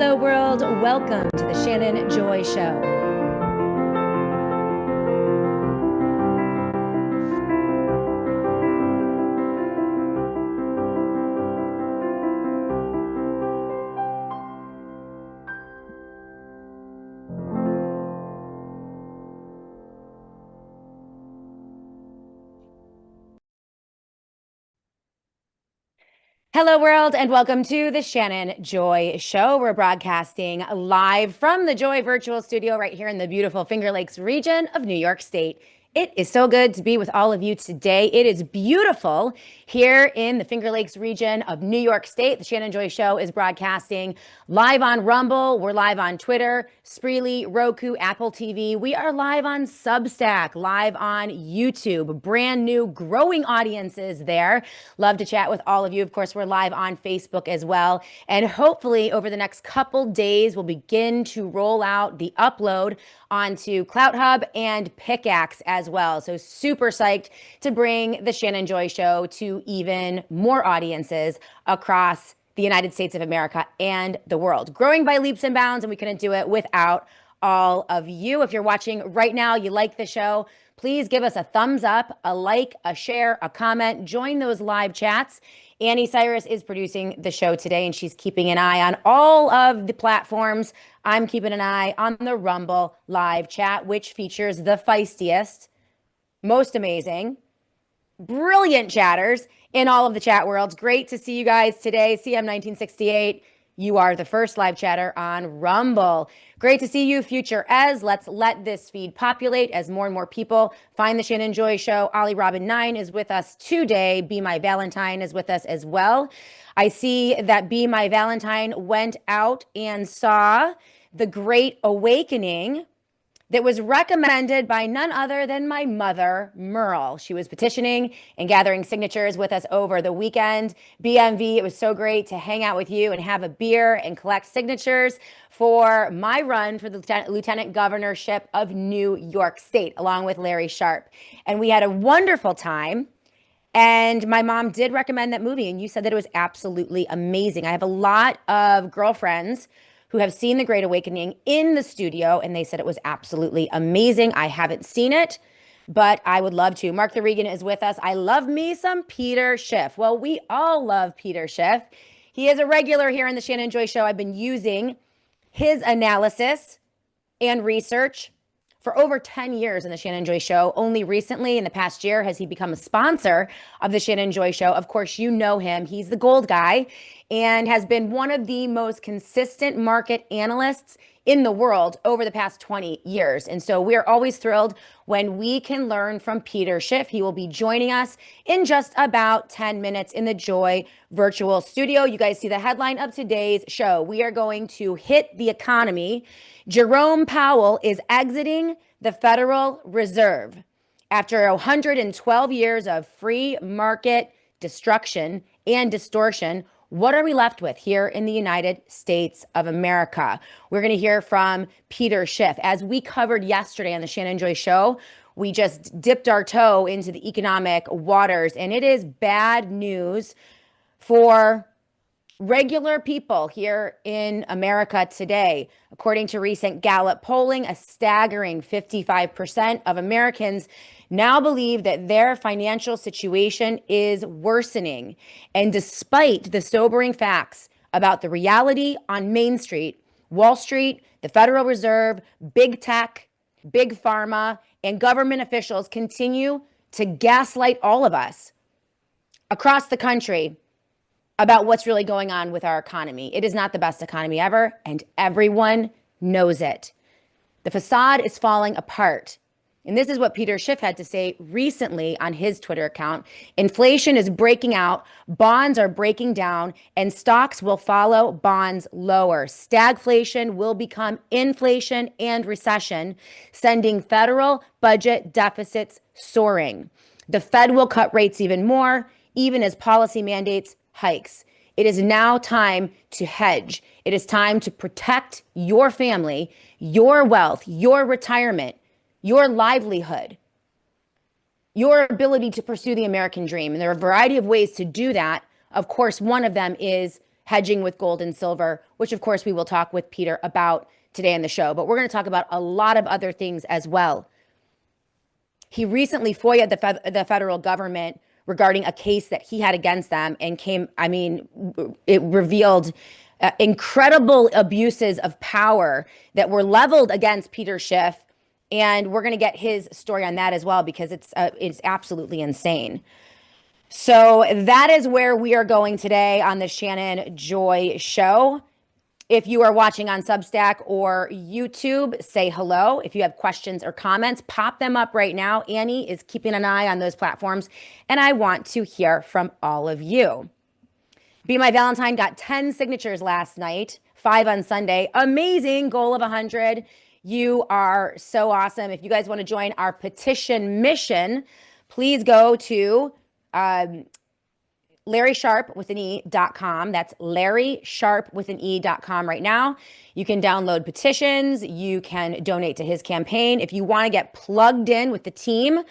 Hello, world. Welcome to the Shannon Joy Show. Hello, world, and welcome to the Shannon Joy Show. We're broadcasting live from the Joy Virtual Studio right here in the beautiful Finger Lakes region of New York State. It is so good to be with all of you today. It is beautiful here in the Finger Lakes region of New York State. The Shannon Joy Show is broadcasting live on Rumble. We're live on Twitter, Spreely, Roku, Apple TV. We are live on Substack, live on YouTube. Brand new growing audiences there. Love to chat with all of you. Of course, we're live on Facebook as well. And hopefully over the next couple days, we'll begin to roll out the upload onto CloutHub and Pickaxe as well. So super psyched to bring the Shannon Joy Show to even more audiences across the United States of America and the world. Growing by leaps and bounds, and we couldn't do it without all of you. If you're watching right now, you like the show, please give us a thumbs up, a like, a share, a comment. Join those live chats. Annie Cyrus is producing the show today, and she's keeping an eye on all of the platforms. I'm keeping an eye on the Rumble live chat, which features the feistiest, most amazing, brilliant chatters in all of the chat worlds. Great to see you guys today. CM1968, you are the first live chatter on Rumble. Great to see you, Future Ez. Let's let this feed populate as more and more people find the Shannon Joy Show. Ollie Robin 9 is with us today. Be My Valentine is with us as well. I see that Be My Valentine went out and saw The Great Awakening that was recommended by none other than my mother, Merle. She was petitioning and gathering signatures with us over the weekend. BMV, it was so great to hang out with you and have a beer and collect signatures for my run for the lieutenant governorship of New York State, along with Larry Sharpe. And we had a wonderful time. And my mom did recommend that movie, and you said that it was absolutely amazing. I have a lot of girlfriends who have seen The Great Awakening in the studio, and they said it was absolutely amazing. I haven't seen it, but I would love to. Mark the Regan is with us. I love me some Peter Schiff. Well, we all love Peter Schiff. He is a regular here in the Shannon Joy Show. I've been using his analysis and research for over 10 years in the Shannon Joy Show. Only recently, in the past year, has he become a sponsor of the Shannon Joy Show. Of course, you know him. He's the gold guy and has been one of the most consistent market analysts in the world over the past 20 years. And so we're always thrilled when we can learn from Peter Schiff. He will be joining us in just about 10 minutes in the Joy Virtual Studio. You guys see the headline of today's show. We are going to hit the economy. Jerome Powell is exiting the Federal Reserve after 112 years of free market destruction and distortion. What are we left with here in the United States of America? We're going to hear from Peter Schiff. As we covered yesterday on the Shannon Joy Show, we just dipped our toe into the economic waters, and it is bad news for regular people here in America today. According to recent Gallup polling, a staggering 55% of Americans now believe that their financial situation is worsening. And despite the sobering facts about the reality on Main Street, Wall Street, the Federal Reserve, big tech, big pharma, and government officials continue to gaslight all of us across the country about what's really going on with our economy. It is not the best economy ever, and everyone knows it. The facade is falling apart. And this is what Peter Schiff had to say recently on his Twitter account. Inflation is breaking out, bonds are breaking down, and stocks will follow bonds lower. Stagflation will become inflation and recession, sending federal budget deficits soaring. The Fed will cut rates even more, even as policy mandates hikes. It is now time to hedge. It is time to protect your family, your wealth, your retirement, your livelihood, your ability to pursue the American dream. And there are a variety of ways to do that. Of course, one of them is hedging with gold and silver, which of course we will talk with Peter about today in the show. But we're going to talk about a lot of other things as well. He recently FOIA'd the federal government regarding a case that he had against them, and it revealed incredible abuses of power that were leveled against Peter Schiff. And we're going to get his story on that as well, because it's absolutely insane. So that is where we are going today on the Shannon Joy Show. If you are watching on Substack or YouTube, say hello. If you have questions or comments, pop them up right now. Annie is keeping an eye on those platforms, and I want to hear from all of you. Be My Valentine got 10 signatures last night, 5 on Sunday. Amazing goal of 100. You are so awesome. If you guys want to join our petition mission, please go to LarrySharpWithAnE.com. That's LarrySharpWithAnE.com right now. You can download petitions. You can donate to his campaign. If you want to get plugged in with the team,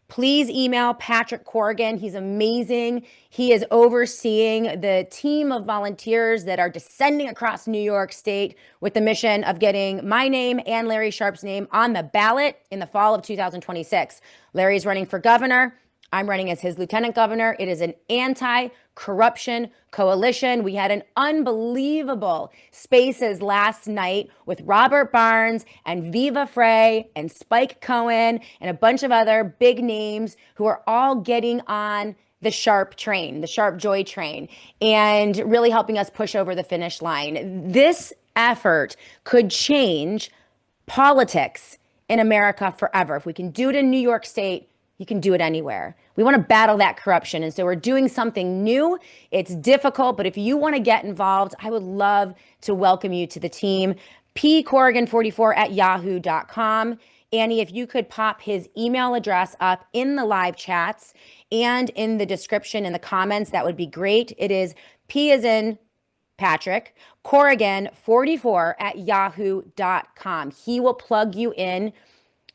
please email Patrick Corrigan. He's amazing. He is overseeing the team of volunteers that are descending across New York State with the mission of getting my name and Larry Sharp's name on the ballot in the fall of 2026. Larry's running for governor. I'm running as his lieutenant governor. It is an anti-corruption coalition. We had an unbelievable spaces last night with Robert Barnes and Viva Frey and Spike Cohen and a bunch of other big names who are all getting on the Sharp train, the Sharp Joy train, and really helping us push over the finish line. This effort could change politics in America forever. If we can do it in New York State, you can do it anywhere. We want to battle that corruption. And so we're doing something new. It's difficult, but if you want to get involved, I would love to welcome you to the team. pcorrigan44@yahoo.com. Annie, if you could pop his email address up in the live chats and in the description in the comments, that would be great. It is P as in Patrick, Corrigan44@yahoo.com. He will plug you in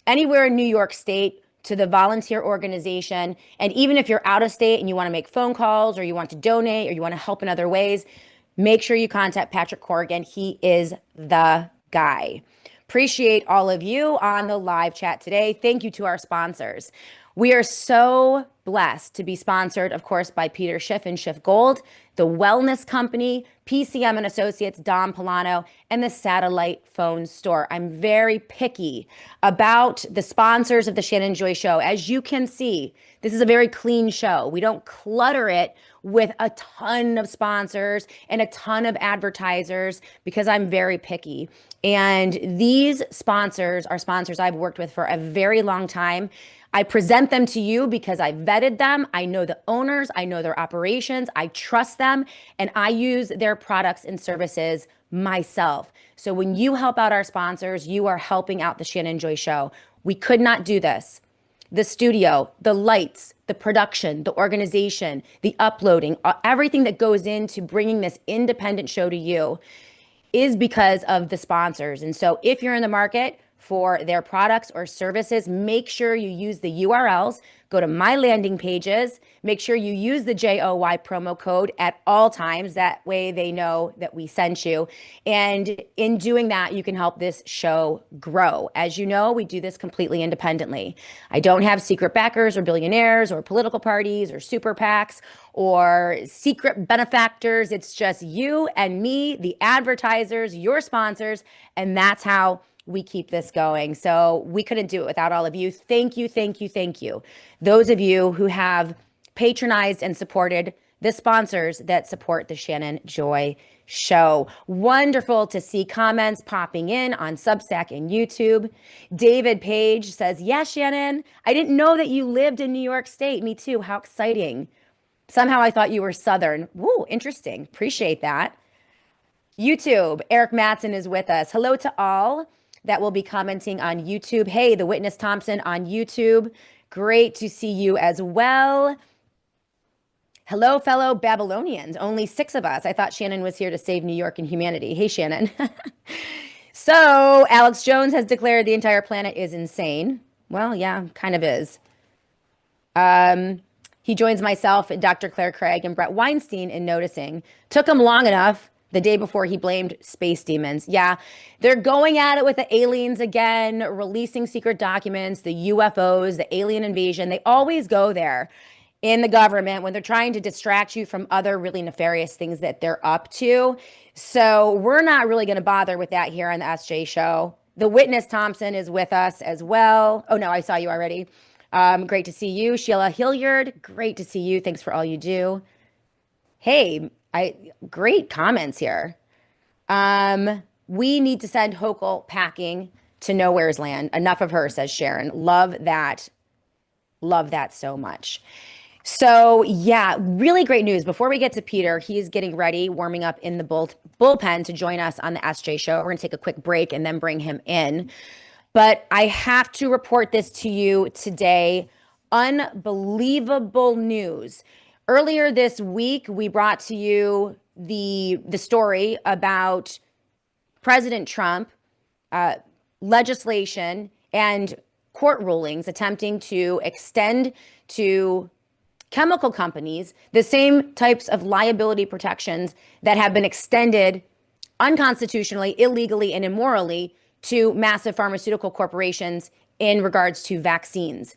anywhere in New York State to the volunteer organization. And even if you're out of state and you want to make phone calls or you want to donate or you want to help in other ways, make sure you contact Patrick Corrigan. He is the guy. Appreciate all of you on the live chat today. Thank you to our sponsors. We are so blessed to be sponsored, of course, by Peter Schiff and Schiff Gold, the Wellness Company, PCM and Associates, Dom Polano, and the Satellite Phone Store. I'm very picky about the sponsors of the Shannon Joy Show. As you can see, this is a very clean show. We don't clutter it with a ton of sponsors and a ton of advertisers because I'm very picky. And these sponsors are sponsors I've worked with for a very long time. I present them to you because I vetted them. I know the owners, I know their operations, I trust them, and I use their products and services myself. So when you help out our sponsors, you are helping out the Shannon Joy Show. We could not do this. The studio, the lights, the production, the organization, the uploading, everything that goes into bringing this independent show to you is because of the sponsors. And so if you're in the market for their products or services, make sure you use the URLs, go to my landing pages, make sure you use the JOY promo code at all times. That way they know that we sent you. And in doing that, you can help this show grow. As you know, we do this completely independently. I don't have secret backers or billionaires or political parties or super PACs or secret benefactors. It's just you and me, the advertisers, your sponsors, and that's how we keep this going. So we couldn't do it without all of you. Thank you, thank you, thank you. Those of you who have patronized and supported the sponsors that support the Shannon Joy Show. Wonderful to see comments popping in on Substack and YouTube. David Page says, yeah, Shannon, I didn't know that you lived in New York State. Me too. How exciting. Somehow I thought you were Southern. Woo, interesting. Appreciate that. YouTube, Eric Matson is with us. Hello to all that will be commenting on YouTube. Hey, the Witness Thompson on YouTube. Great to see you as well. Hello, fellow Babylonians. Only 6 of us. I thought Shannon was here to save New York and humanity. Hey, Shannon. So Alex Jones has declared the entire planet is insane. Well, yeah, kind of is. He joins myself, Dr. Claire Craig, and Brett Weinstein in noticing. Took him long enough the day before he blamed space demons. Yeah, they're going at it with the aliens again, releasing secret documents, the UFOs, the alien invasion. They always go there in the government when they're trying to distract you from other really nefarious things that they're up to. So we're not really going to bother with that here on the SJ show. The witness Thompson is with us as well. Oh no, I saw you already. Great to see you. Sheila Hilliard, great to see you. Thanks for all you do. Hey, great comments here. We need to send Hochul packing to Nowhere's Land. Enough of her, says Sharon. Love that. Love that so much. So yeah, really great news. Before we get to Peter, he's getting ready, warming up in the bullpen to join us on the SJ show. We're going to take a quick break and then bring him in. But I have to report this to you today. Unbelievable news. Earlier this week, we brought to you the story about President Trump, legislation and court rulings attempting to extend to chemical companies the same types of liability protections that have been extended unconstitutionally, illegally, and immorally to massive pharmaceutical corporations in regards to vaccines.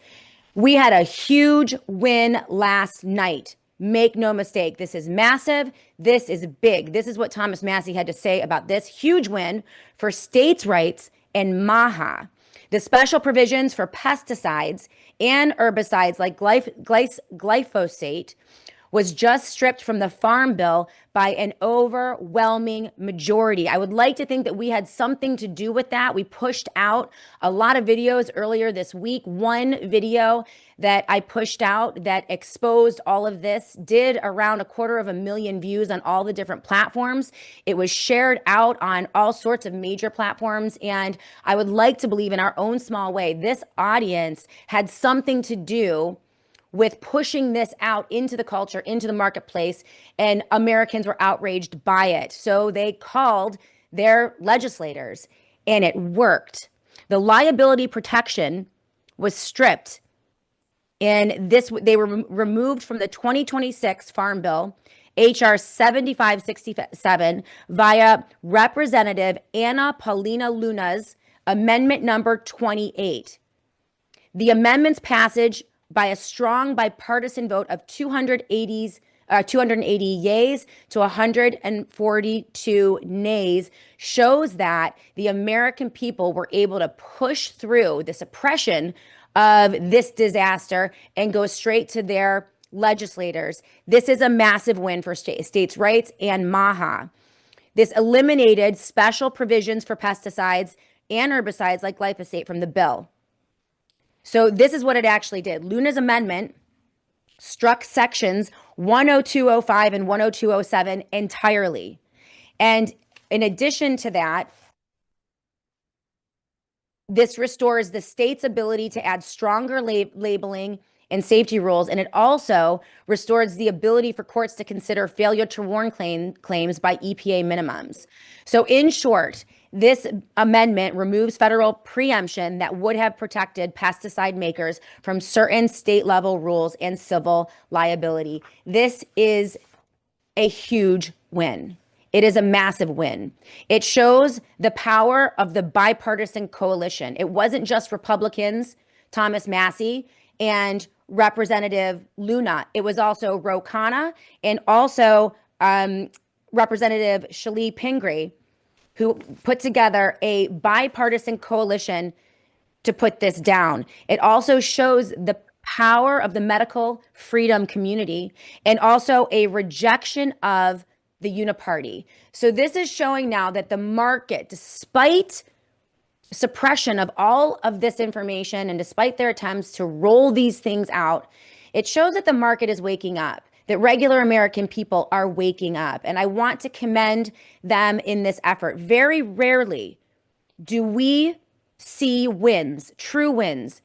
We had a huge win last night. Make no mistake, this is massive. This is big. This is what Thomas Massie had to say about this huge win for states' rights and MAHA. The special provisions for pesticides and herbicides like glyphosate was just stripped from the Farm Bill by an overwhelming majority. I would like to think that we had something to do with that. We pushed out a lot of videos earlier this week. One video that I pushed out that exposed all of this did around 250,000 views on all the different platforms. It was shared out on all sorts of major platforms. And I would like to believe in our own small way, this audience had something to do with pushing this out into the culture, into the marketplace, and Americans were outraged by it. So they called their legislators, and it worked. The liability protection was stripped, and they were removed from the 2026 Farm Bill, HR 7567, via Representative Anna Paulina Luna's amendment number 28. The amendment's passage by a strong bipartisan vote of 280 yays to 142 nays shows that the American people were able to push through the suppression of this disaster and go straight to their legislators. This is a massive win for states' rights and MAHA. This eliminated special provisions for pesticides and herbicides like glyphosate from the bill. So this is what it actually did. Luna's amendment struck sections 10205 and 10207 entirely. And in addition to that, this restores the state's ability to add stronger labeling and safety rules, and it also restores the ability for courts to consider failure to warn claims by EPA minimums. So in short, this amendment removes federal preemption that would have protected pesticide makers from certain state level rules and civil liability. This is a huge win. It is a massive win. It shows the power of the bipartisan coalition. It wasn't just Republicans, Thomas Massie and Representative Luna. It was also Ro Khanna and also Representative Shali Pingree, who put together a bipartisan coalition to put this down. It also shows the power of the medical freedom community and also a rejection of the uniparty. So this is showing now that the market, despite suppression of all of this information and despite their attempts to roll these things out, it shows that the market is waking up, that regular American people are waking up. And I want to commend them in this effort. Very rarely do we see wins, true wins,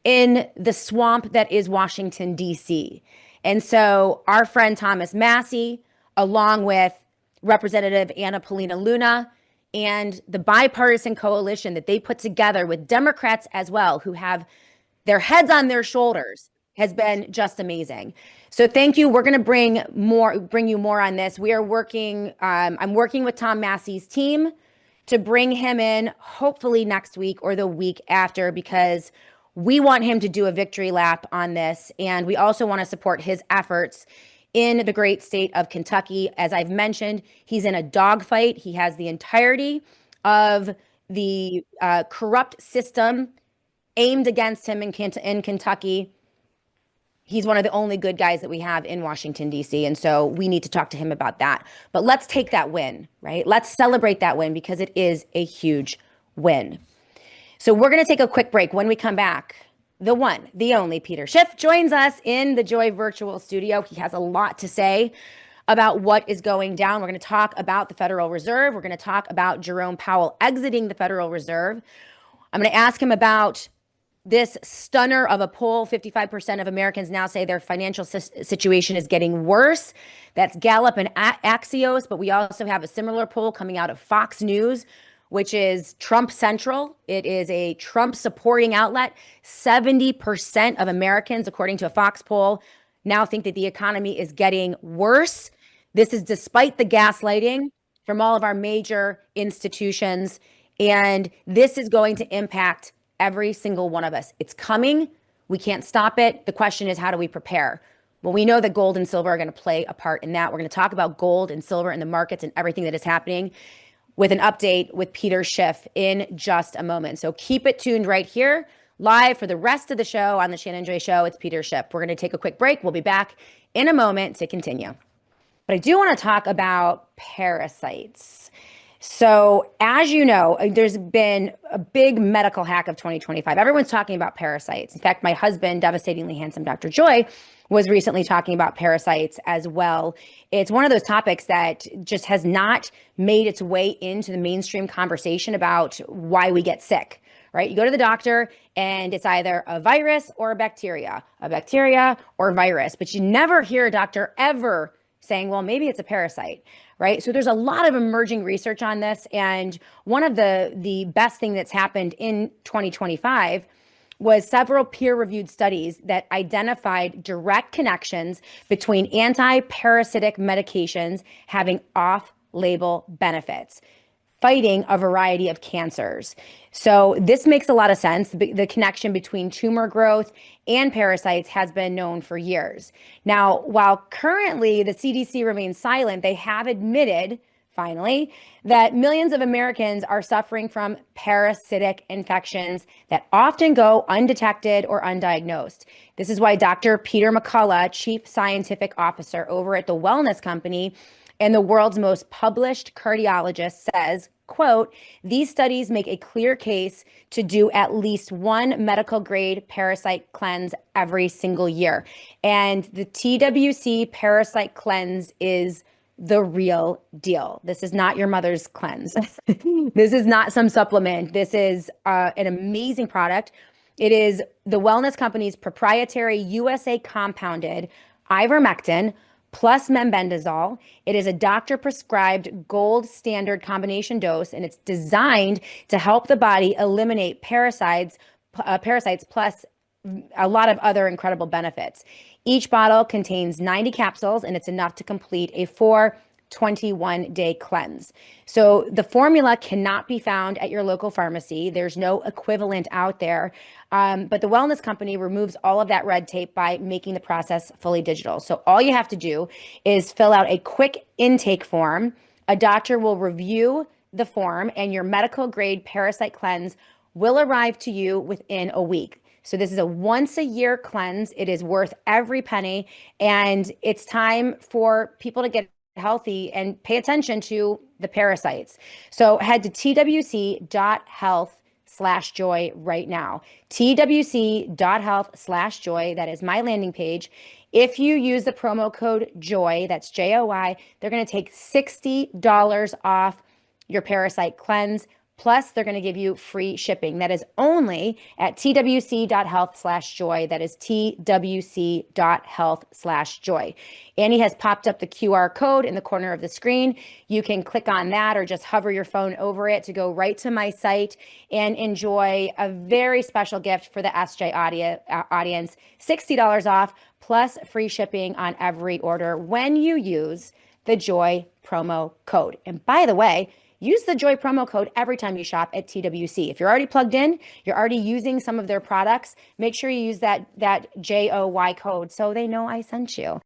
in the swamp that is Washington, D.C. And so our friend Thomas Massie, along with Representative Anna Paulina Luna, and the bipartisan coalition that they put together with Democrats as well, who have their heads on their shoulders, has been just amazing. So thank you. We're going to bring you more on this. We are working, I'm working with Tom Massey's team to bring him in hopefully next week or the week after, because we want him to do a victory lap on this. And we also want to support his efforts in the great state of Kentucky. As I've mentioned, he's in a dogfight. He has the entirety of the corrupt system aimed against him in Kentucky. He's one of the only good guys that we have in Washington, D.C. And so we need to talk to him about that. But let's take that win, right? Let's celebrate that win, because it is a huge win. So we're going to take a quick break. When we come back, the one, the only Peter Schiff joins us in the Joy Virtual Studio. He has a lot to say about what is going down. We're going to talk about the Federal Reserve. We're going to talk about Jerome Powell exiting the Federal Reserve. I'm going to ask him about this stunner of a poll. 55% of Americans now say their financial situation is getting worse. That's Gallup and Axios, but we also have a similar poll coming out of Fox News, which is Trump Central. It is a Trump supporting outlet. 70% of Americans, according to a Fox poll, now think that the economy is getting worse. This is despite the gaslighting from all of our major institutions. And this is going to impact every single one of us. It's coming. We can't stop it. The question is, how do we prepare? Well, we know that gold and silver are going to play a part in that. We're going to talk about gold and silver and the markets and everything that is happening with an update with Peter Schiff in just a moment. So keep it tuned right here, live for the rest of the show on the Shannon Joy Show. It's Peter Schiff. We're going to take a quick break. We'll be back in a moment to continue. But I do want to talk about parasites. So as you know, there's been a big medical hack of 2025. Everyone's talking about parasites. In fact, my husband, devastatingly handsome Dr. Joy, was recently talking about parasites as well. It's one of those topics that just has not made its way into the mainstream conversation about why we get sick, right? You go to the doctor and it's either a virus or a bacteria or virus, but you never hear a doctor ever saying, well, maybe it's a parasite, right? So there's a lot of emerging research on this. And one of the best thing that's happened in 2025 was several peer-reviewed studies that identified direct connections between anti-parasitic medications having off-label benefits, fighting a variety of cancers. So this makes a lot of sense. The connection between tumor growth and parasites has been known for years. Now, while currently the CDC remains silent, they have admitted, finally, that millions of Americans are suffering from parasitic infections that often go undetected or undiagnosed. This is why Dr. Peter McCullough, Chief Scientific Officer over at the Wellness Company and the world's most published cardiologist, says, quote, these studies make a clear case to do at least one medical grade parasite cleanse every single year. And the TWC parasite cleanse is the real deal. This is not your mother's cleanse. This is not some supplement. This is an amazing product. It is the Wellness Company's proprietary USA compounded ivermectin plus mebendazole. It is a doctor-prescribed gold standard combination dose, and it's designed to help the body eliminate parasites plus a lot of other incredible benefits. Each bottle contains 90 capsules, and it's enough to complete a 21-day cleanse. So the formula cannot be found at your local pharmacy. There's no equivalent out there. But the Wellness Company removes all of that red tape by making the process fully digital. So all you have to do is fill out a quick intake form. A doctor will review the form, and your medical grade parasite cleanse will arrive to you within a week. So this is a once a year cleanse. It is worth every penny, and it's time for people to get healthy and pay attention to the parasites. So head to twc.health/joy right now. twc.health/joy. That is my landing page. If you use the promo code JOY, that's JOY, they're going to take $60 off your parasite cleanse Plus, they're going to give you free shipping. That is only at twc.health/joy. That is twc.health/joy. Annie has popped up the QR code in the corner of the screen. You can click on that or just hover your phone over it to go right to my site and enjoy a very special gift for the SJ audience, $60 off plus free shipping on every order when you use the Joy promo code. And by the way, use the Joy promo code every time you shop at TWC. If you're already plugged in, you're already using some of their products, make sure you use that JOY code so they know I sent you.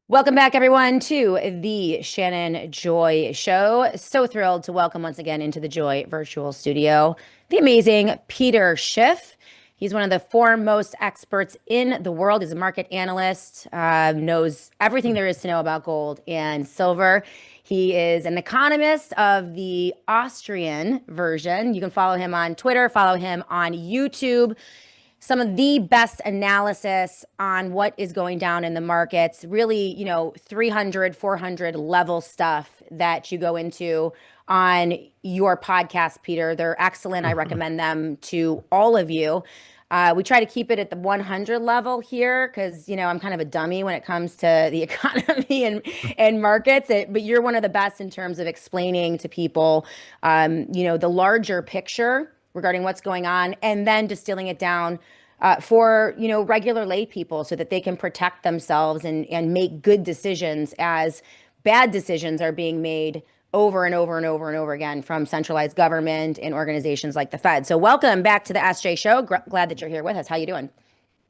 Welcome back, everyone, to the Shannon Joy Show. So thrilled to welcome once again into the Joy virtual studio the amazing Peter Schiff. He's one of the foremost experts in the world. He's a market analyst, knows everything there is to know about gold and silver. He is an economist of the Austrian version. You can follow him on Twitter, follow him on YouTube. Some of the best analysis on what is going down in the markets, really, 300, 400 level stuff that you go into on your podcast, Peter. They're excellent. I recommend them to all of you. We try to keep it at the 100 level here because, I'm kind of a dummy when it comes to the economy and markets. But you're one of the best in terms of explaining to people, the larger picture regarding what's going on and then distilling it down for, regular lay people so that they can protect themselves and make good decisions as bad decisions are being made over and over and over and over again from centralized government and organizations like the Fed. So welcome back to the SJ Show. Glad that you're here with us. How you doing?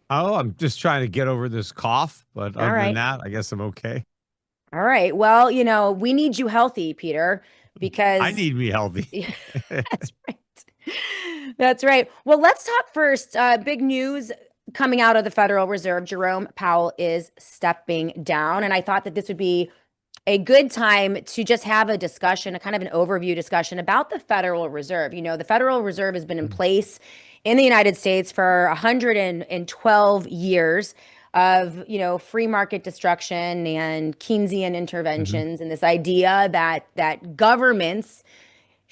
Oh, I'm just trying to get over this cough, but other than that, I guess I'm okay. All right. Well, we need you healthy, Peter, because I need me healthy. That's right. That's right. Well, let's talk first. Big news coming out of the Federal Reserve. Jerome Powell is stepping down. And I thought that this would be a good time to just have a discussion, a kind of an overview discussion about the Federal Reserve. The Federal Reserve has been in place in the United States for 112 years of, free market destruction and Keynesian interventions and this idea that governments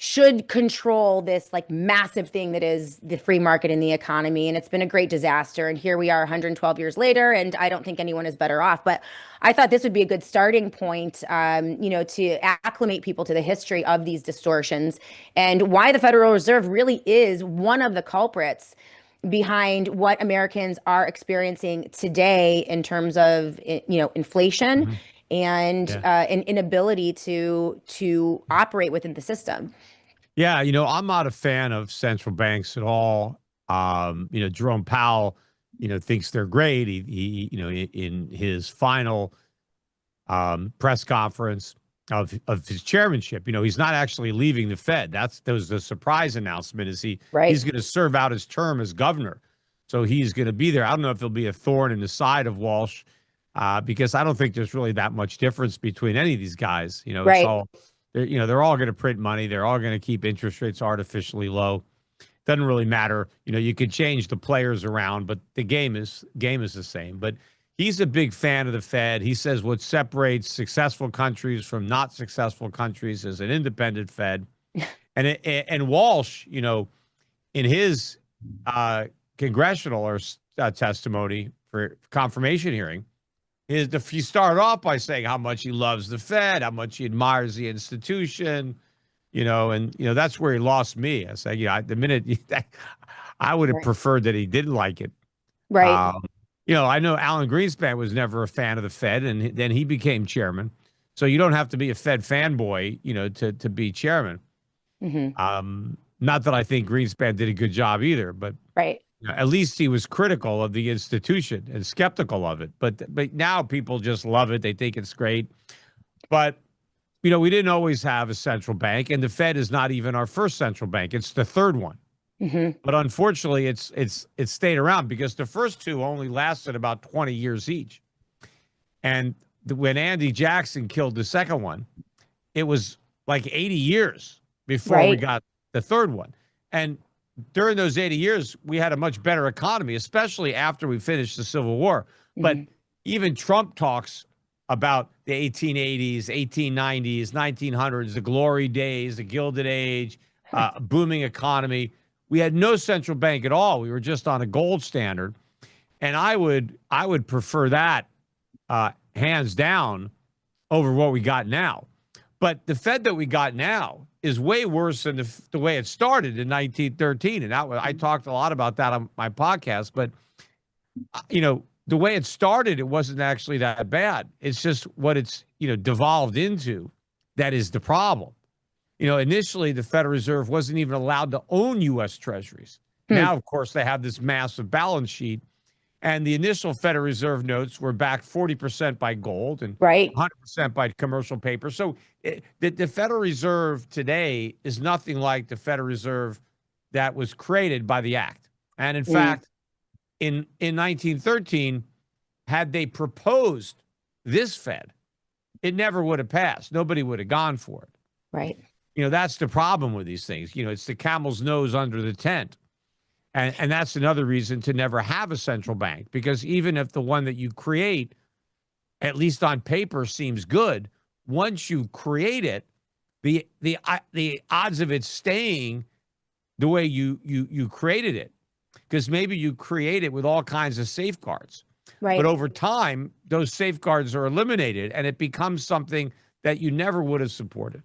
should control this like massive thing that is the free market in the economy. And it's been a great disaster. And here we are 112 years later, and I don't think anyone is better off. But I thought this would be a good starting point, to acclimate people to the history of these distortions and why the Federal Reserve really is one of the culprits behind what Americans are experiencing today in terms of, inflation and an inability to operate within the system. Yeah, I'm not a fan of central banks at all. Jerome Powell, thinks they're great. He in his final press conference of his chairmanship, he's not actually leaving the Fed. That was the surprise announcement. He's going to serve out his term as governor, so he's going to be there. I don't know if there'll be a thorn in the side of Walsh, because I don't think there's really that much difference between any of these guys. It's all. They're all going to print money. They're all going to keep interest rates artificially low. Doesn't really matter. You could change the players around, but the game is the same. But he's a big fan of the Fed. He says what separates successful countries from not successful countries is an independent Fed. And Walsh, in his congressional or testimony for confirmation hearing, he started off by saying how much he loves the Fed, how much he admires the institution, and that's where he lost me. I said, the minute I would have preferred that he didn't like it. Right. I know Alan Greenspan was never a fan of the Fed, and then he became chairman. So you don't have to be a Fed fanboy, to be chairman. Not that I think Greenspan did a good job either, but at least he was critical of the institution and skeptical of it. But now people just love it. They think it's great. But, we didn't always have a central bank, and the Fed is not even our first central bank. It's the third one. But unfortunately, it's stayed around because the first two only lasted about 20 years each. And when Andy Jackson killed the second one, it was like 80 years before we got the third one. And during those 80 years, we had a much better economy, especially after we finished the Civil War. But even Trump talks about the 1880s, 1890s, 1900s, the glory days, the Gilded Age, booming economy. We had no central bank at all. We were just on a gold standard, and I would prefer that hands down over what we got now. But the Fed that we got now is way worse than the way it started in 1913, and I talked a lot about that on my podcast. But the way it started, it wasn't actually that bad. It's just what it's devolved into that is the problem. Initially the Federal Reserve wasn't even allowed to own U.S. Treasuries. Now, of course, they have this massive balance sheet, and the initial Federal Reserve notes were backed 40% by gold and Right. 100% by commercial paper. So the Federal Reserve today is nothing like the Federal Reserve that was created by the Act. And in fact, in 1913, had they proposed this Fed, it never would have passed. Nobody would have gone for it. Right. That's the problem with these things. It's the camel's nose under the tent. And that's another reason to never have a central bank, because even if the one that you create, at least on paper, seems good, once you create it, the odds of it staying the way you created it, because maybe you create it with all kinds of safeguards. Right. But over time, those safeguards are eliminated and it becomes something that you never would have supported.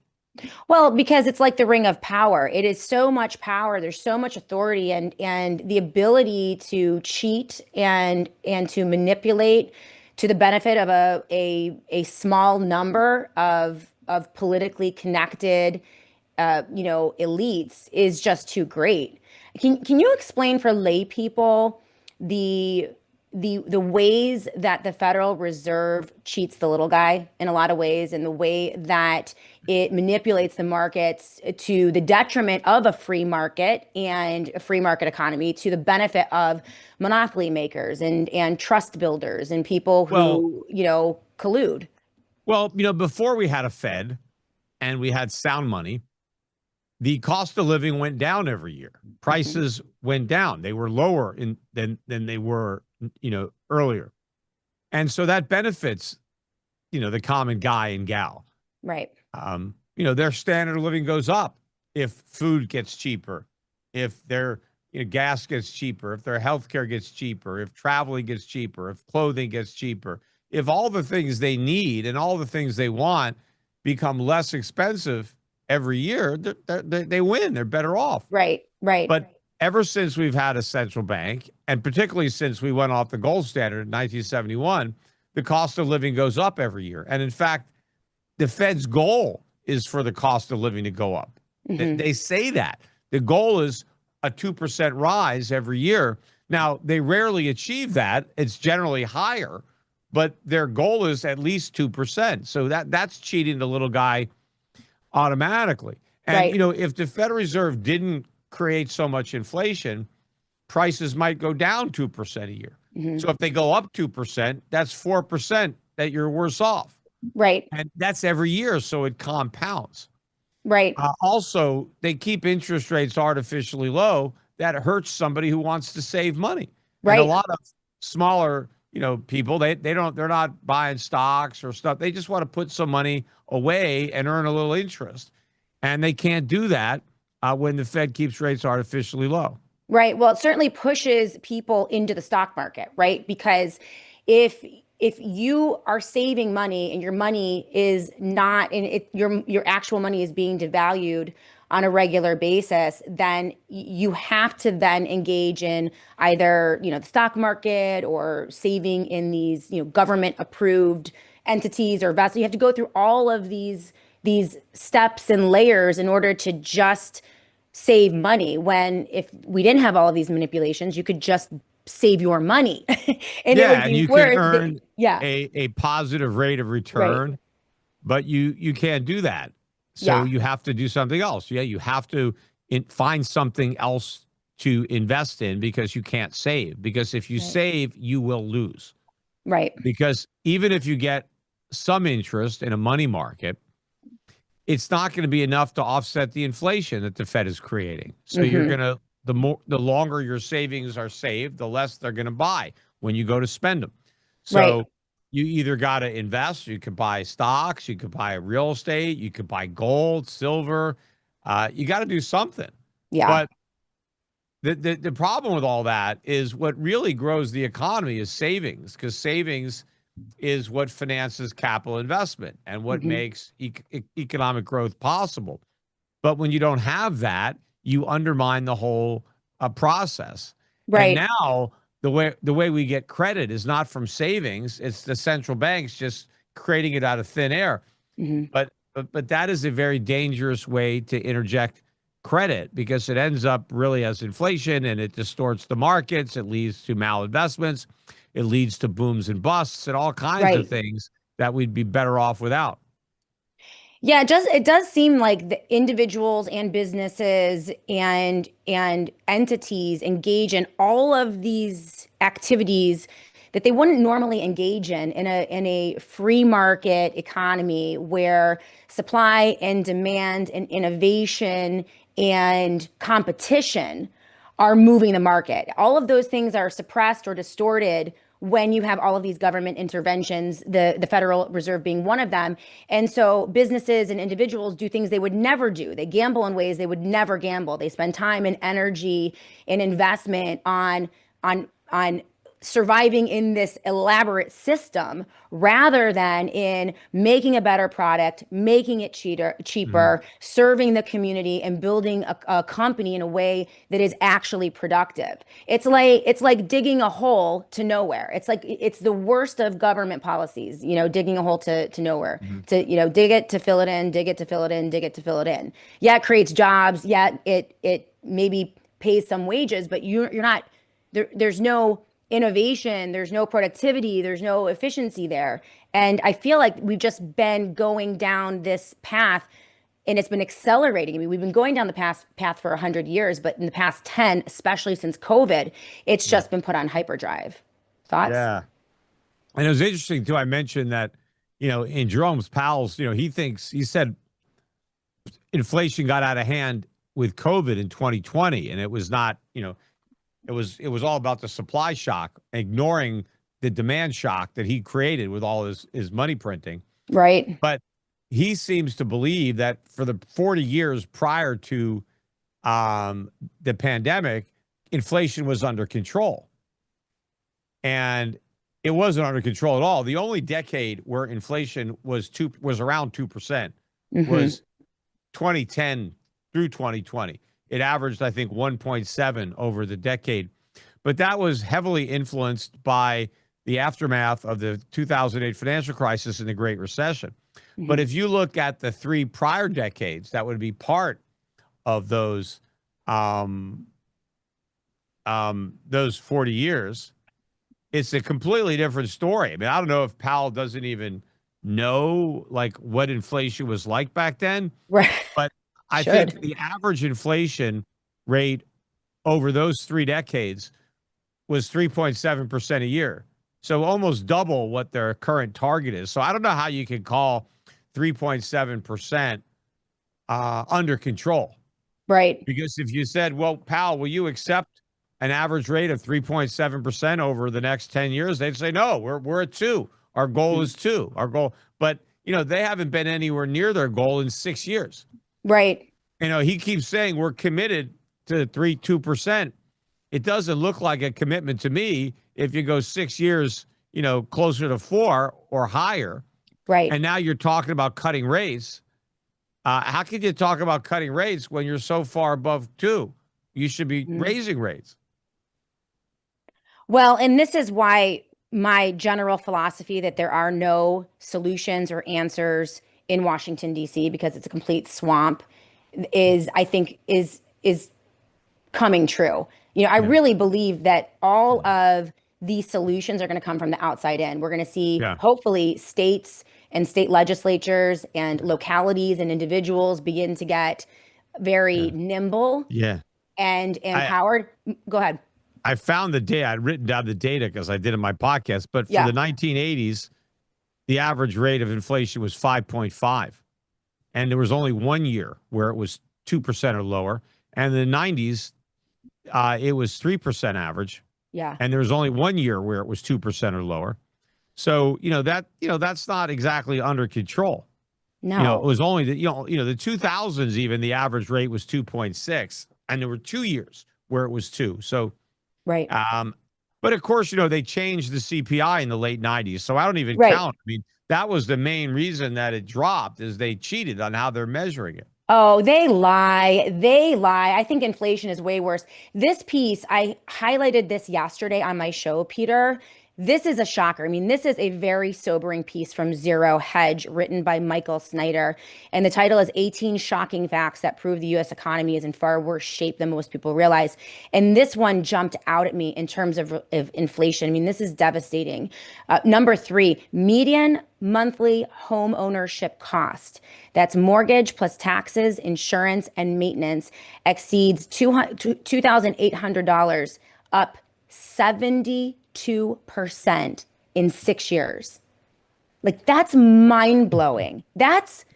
Well, because it's like the ring of power. It is so much power. There's so much authority, and the ability to cheat and to manipulate to the benefit of a small number of politically connected elites is just too great. Can you explain for lay people the ways that the Federal Reserve cheats the little guy in a lot of ways, and the way that it manipulates the markets to the detriment of a free market and a free market economy, to the benefit of monopoly makers and trust builders and people who, collude? Well, before we had a Fed and we had sound money, the cost of living went down every year. Prices went down. They were lower than they were, earlier. And so that benefits, the common guy and gal. Right. Their standard of living goes up if food gets cheaper, if their gas gets cheaper, if their healthcare gets cheaper, if traveling gets cheaper, if clothing gets cheaper, if all the things they need and all the things they want become less expensive every year, they win. They're better off. Right. Right. But ever since we've had a central bank, and particularly since we went off the gold standard in 1971, the cost of living goes up every year. And in fact, the Fed's goal is for the cost of living to go up. They say that. The goal is a 2% rise every year. Now, they rarely achieve that. It's generally higher, but their goal is at least 2%. So that's cheating the little guy automatically. And, right. If the Federal Reserve didn't create so much inflation, prices might go down 2% a year. So if they go up 2%, that's 4% that you're worse off. Right. And that's every year, so it compounds. Right. Also, they keep interest rates artificially low. That hurts somebody who wants to save money. Right. And a lot of smaller, people, they're not buying stocks or stuff. They just want to put some money away and earn a little interest. And they can't do that when the Fed keeps rates artificially low. Right. Well, it certainly pushes people into the stock market, right? Because if you are saving money and your money is not, and your actual money is being devalued on a regular basis, then you have to then engage in either, the stock market or saving in these, government approved entities or vessels. You have to go through all of these steps and layers in order to just save money, when if we didn't have all of these manipulations, you could just save your money and it would be you worth can earn yeah. a positive rate of return, right. But you can't do that. So you have to do something else. You have to find something else to invest in, because you can't save. Because if you save, you will lose. Right. Because even if you get some interest in a money market, it's not going to be enough to offset the inflation that the Fed is creating. So you're going to, the longer your savings are saved, the less they're going to buy when you go to spend them. So you either got to invest, you could buy stocks, you could buy real estate, you could buy gold, silver. You got to do something. Yeah. But the problem with all that is what really grows the economy is savings, because savings is what finances capital investment and what Hmm. makes economic growth possible. But when you don't have that, you undermine the whole process. And Right. now the way we get credit is not from savings; it's the central banks just creating it out of thin air. Hmm. But that is a very dangerous way to interject credit, because it ends up really as inflation, and it distorts the markets. It leads to malinvestments. It leads to booms and busts and all kinds of Right. things that we'd be better off without. Yeah, it does seem like the individuals and businesses and entities engage in all of these activities that they wouldn't normally engage in a free market economy where supply and demand and innovation and competition are moving the market. All of those things are suppressed or distorted when you have all of these government interventions, the Federal Reserve being one of them. And so businesses and individuals do things they would never do. They gamble in ways they would never gamble. They spend time and energy and investment on surviving in this elaborate system rather than in making a better product, making it Mhm. cheaper, serving the community, and building a company in a way that is actually productive. It's like digging a hole to nowhere. It's the worst of government policies, digging a hole to nowhere. Mhm. To, dig it to fill it in, dig it to fill it in, dig it to fill it in. Yeah, it creates jobs. Yeah, it maybe pays some wages, but you're not there's no innovation, there's no productivity, there's no efficiency there. And I feel like we've just been going down this path and it's been accelerating. I mean, we've been going down the path for 100 years, but in the past 10, especially since COVID, it's Yeah. just been put on hyperdrive. Thoughts? Yeah. And it was interesting too. I mentioned that, in Jerome's Powell's, he said inflation got out of hand with COVID in 2020, and it was not, it was all about the supply shock, ignoring the demand shock that he created with all his money printing. Right. But he seems to believe that for the 40 years prior to the pandemic, inflation was under control. And it wasn't under control at all. The only decade where inflation was around 2% Hmm. was 2010 through 2020. It averaged, I think, 1.7 over the decade. But that was heavily influenced by the aftermath of the 2008 financial crisis and the Great Recession. But Hmm. if you look at the three prior decades, that would be part of um, those 40 years. It's a completely different story. I mean, I don't know if Powell doesn't even know like what inflation was like back then, Right. but I think Should. the average inflation rate over those 3 decades was 3.7% a year. So almost double what their current target is. So I don't know how you can call 3.7% under control. Right. Because if you said, well, Powell, will you accept an average rate of 3.7% over the next 10 years? They'd say, no, we're at 2. Our goal Mhm. is 2. Our goal. But, they haven't been anywhere near their goal in 6 years. Right. He keeps saying we're committed to 2%. It doesn't look like a commitment to me if you go 6 years, closer to 4 or higher. Right. And now you're talking about cutting rates. How can you talk about cutting rates when you're so far above 2? You should be Mhm. raising rates. Well, and this is why my general philosophy that there are no solutions or answers in Washington, D.C., because it's a complete swamp, I think, is coming true. I Yeah. really believe that all of these solutions are going to come from the outside in. We're going to see, Yeah. hopefully, states and state legislatures and localities and individuals begin to get very Yeah. nimble Yeah. and I empowered. Go ahead. I found the data. I'd written down the data because I did in my podcast. But for Yeah. the 1980s, the average rate of inflation was 5.5, and there was only one year where it was 2% or lower. And in the 90s, it was 3% average, Yeah. and there was only one year where it was 2% or lower. So, that's not exactly under control. It No. was only the 2000s, even the average rate was 2.6, and there were 2 years where it was two. So, Right. um, but of course, they changed the CPI in the late 90s. So I don't even Right. count. I mean, that was the main reason that it dropped is they cheated on how they're measuring it. Oh, they lie. They lie. I think inflation is way worse. This piece, I highlighted this yesterday on my show, Peter. This is a shocker. I mean, this is a very sobering piece from Zero Hedge written by Michael Snyder. And the title is 18 Shocking Facts That Prove the US Economy is in Far Worse Shape Than Most People Realize. And this one jumped out at me in terms of inflation. I mean, this is devastating. Number three, median monthly home ownership cost. That's mortgage plus taxes, insurance, and maintenance exceeds $2,800, up 72% in 6 years. Like that's mind blowing. That's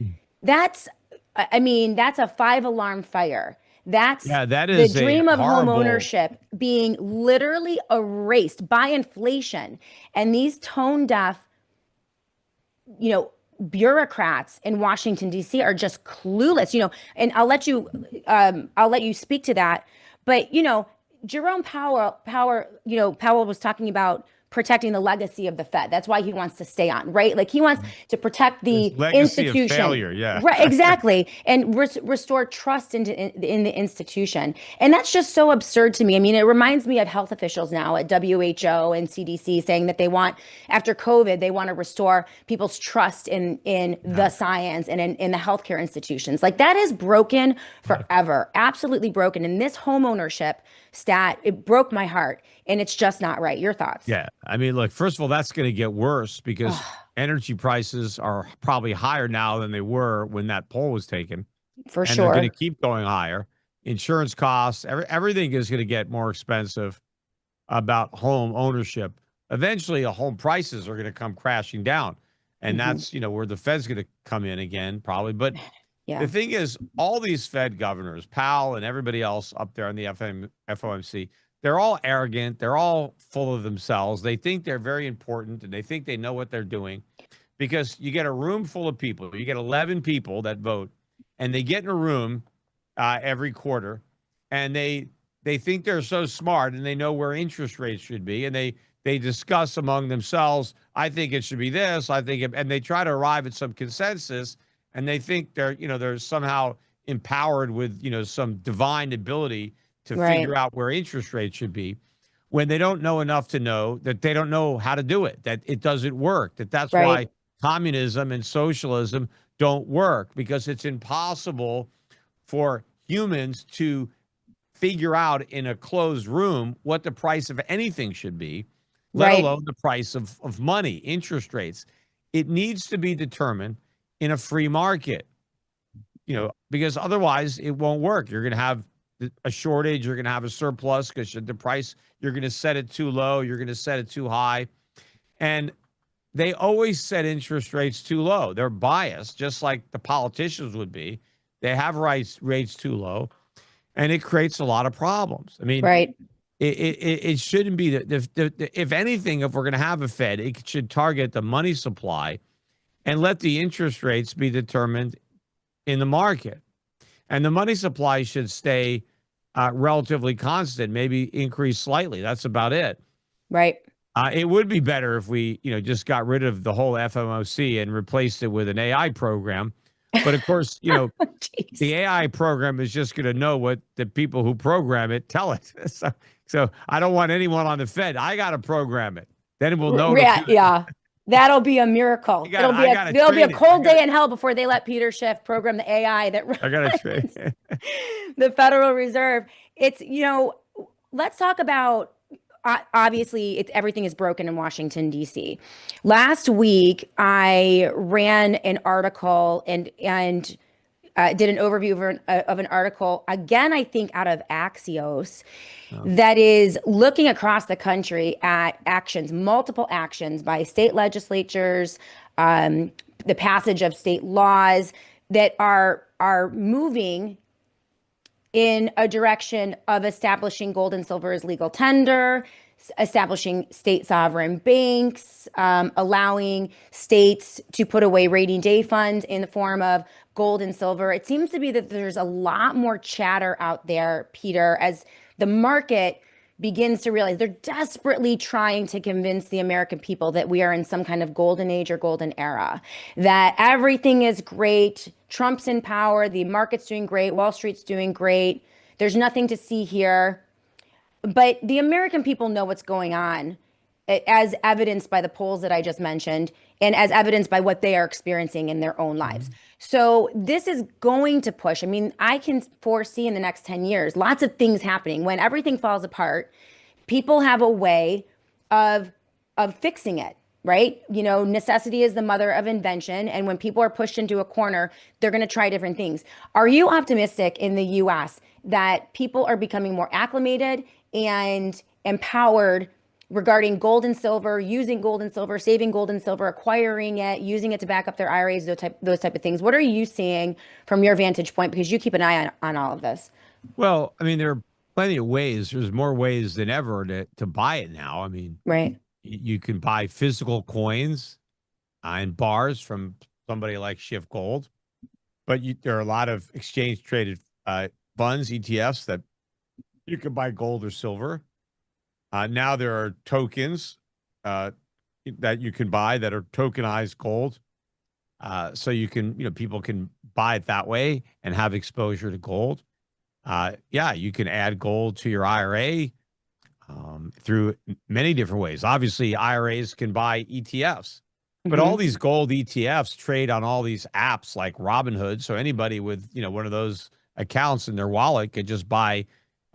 I mean, that's a five alarm fire. That's Yeah, that the is a dream of home horrible. ownership being literally erased by inflation. And these tone deaf, you know, bureaucrats in Washington D.C. are just clueless, and I'll let you speak to that. But, Jerome Powell was talking about protecting the legacy of the Fed. That's why he wants to stay on, right? Like he wants to protect This the legacy of institution. failure. Yeah. Right, exactly, and restore trust in the institution, and that's just so absurd to me. I mean, it reminds me of health officials now at WHO and CDC saying that they want, after COVID, they want to restore people's trust in the science and in the healthcare institutions. Like that is broken forever, absolutely broken. And this home ownership stat, it broke my heart, and it's just not right. Your thoughts? Yeah. I mean, look, first of all, that's going to get worse because energy prices are probably higher now than they were when that poll was taken, For and they're going to sure. keep going higher. Insurance costs, everything is going to get more expensive about home ownership. Eventually, home prices are going to come crashing down. And Hmm. that's, where the Fed's going to come in again, probably. But the Yeah. thing is, all these Fed governors, Powell and everybody else up there on the FOMC, they're all arrogant. They're all full of themselves. They think they're very important and they think they know what they're doing because you get a room full of people. You get 11 people that vote, and they get in a room every quarter, and they think they're so smart and they know where interest rates should be, and they discuss among themselves. I think it should be this. And they try to arrive at some consensus, and they think they're somehow empowered with some divine ability to Right. figure out where interest rates should be when they don't know enough to know that they don't know how to do it, that it doesn't work, that's Right. why communism and socialism don't work, because it's impossible for humans to figure out in a closed room what the price of anything should be, let Right. alone the price of money, interest rates. It needs to be determined in a free market, because otherwise it won't work. You're going to have a shortage, you're going to have a surplus because the price, you're going to set it too low, you're going to set it too high. And they always set interest rates too low. They're biased, just like the politicians would be. They have rates too low, and it creates a lot of problems. I mean, Right. it shouldn't be that. If anything, if we're going to have a Fed, it should target the money supply and let the interest rates be determined in the market. And the money supply should stay relatively constant, maybe increase slightly. That's about it. Right. It would be better if we, just got rid of the whole FOMC and replaced it with an AI program. But of course, Jeez. the AI program is just going to know what the people who program it tell it. So I don't want anyone on the Fed. I got to program it. Then we'll know to Yeah, do it. yeah. That'll be a miracle. I got to There'll be a train it. cold day in hell before they let Peter Schiff program the AI that I got to train runs it. the Federal Reserve. It's, let's talk about, obviously everything is broken in Washington D.C. Last week I ran an article and did an overview of an article, again, I think out of Axios, Oh, that is looking across the country at actions, multiple actions by state legislatures, the passage of state laws that are moving in a direction of establishing gold and silver as legal tender, establishing state sovereign banks, allowing states to put away rainy day funds in the form of gold and silver. It seems to be that there's a lot more chatter out there, Peter, as the market begins to realize they're desperately trying to convince the American people that we are in some kind of golden age or golden era, that everything is great. Trump's in power. The market's doing great. Wall Street's doing great. There's nothing to see here. But the American people know what's going on, as evidenced by the polls that I just mentioned, and as evidenced by what they are experiencing in their own lives. So this is going to push. I mean, I can foresee in the next 10 years lots of things happening. When everything falls apart, people have a way of fixing it, right? You know, necessity is the mother of invention. And when people are pushed into a corner, they're going to try different things. Are you optimistic in the US that people are becoming more acclimated and empowered regarding gold and silver, using gold and silver, saving gold and silver, acquiring it, using it to back up their IRAs, those type of things? What are you seeing from your vantage point? Because you keep an eye on all of this. Well, I mean, there are plenty of ways. There's more ways than ever to buy it now. I mean, Right. you can buy physical coins in bars from somebody like Shift Gold, but there are a lot of exchange traded funds, ETFs, that you can buy gold or silver. Now there are tokens that you can buy that are tokenized gold. So you can, people can buy it that way and have exposure to gold. Yeah, you can add gold to your IRA through many different ways. Obviously, IRAs can buy ETFs, but all these gold ETFs trade on all these apps like Robinhood. So anybody with, one of those accounts in their wallet could just buy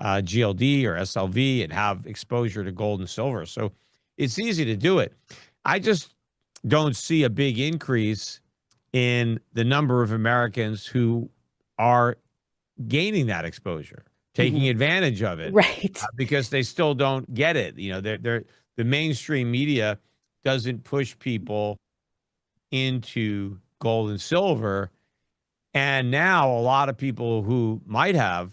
GLD or SLV and have exposure to gold and silver. So it's easy to do it. I just don't see a big increase in the number of Americans who are gaining that exposure, taking advantage of it, Right. because they still don't get it. The mainstream media doesn't push people into gold and silver. And now a lot of people who might have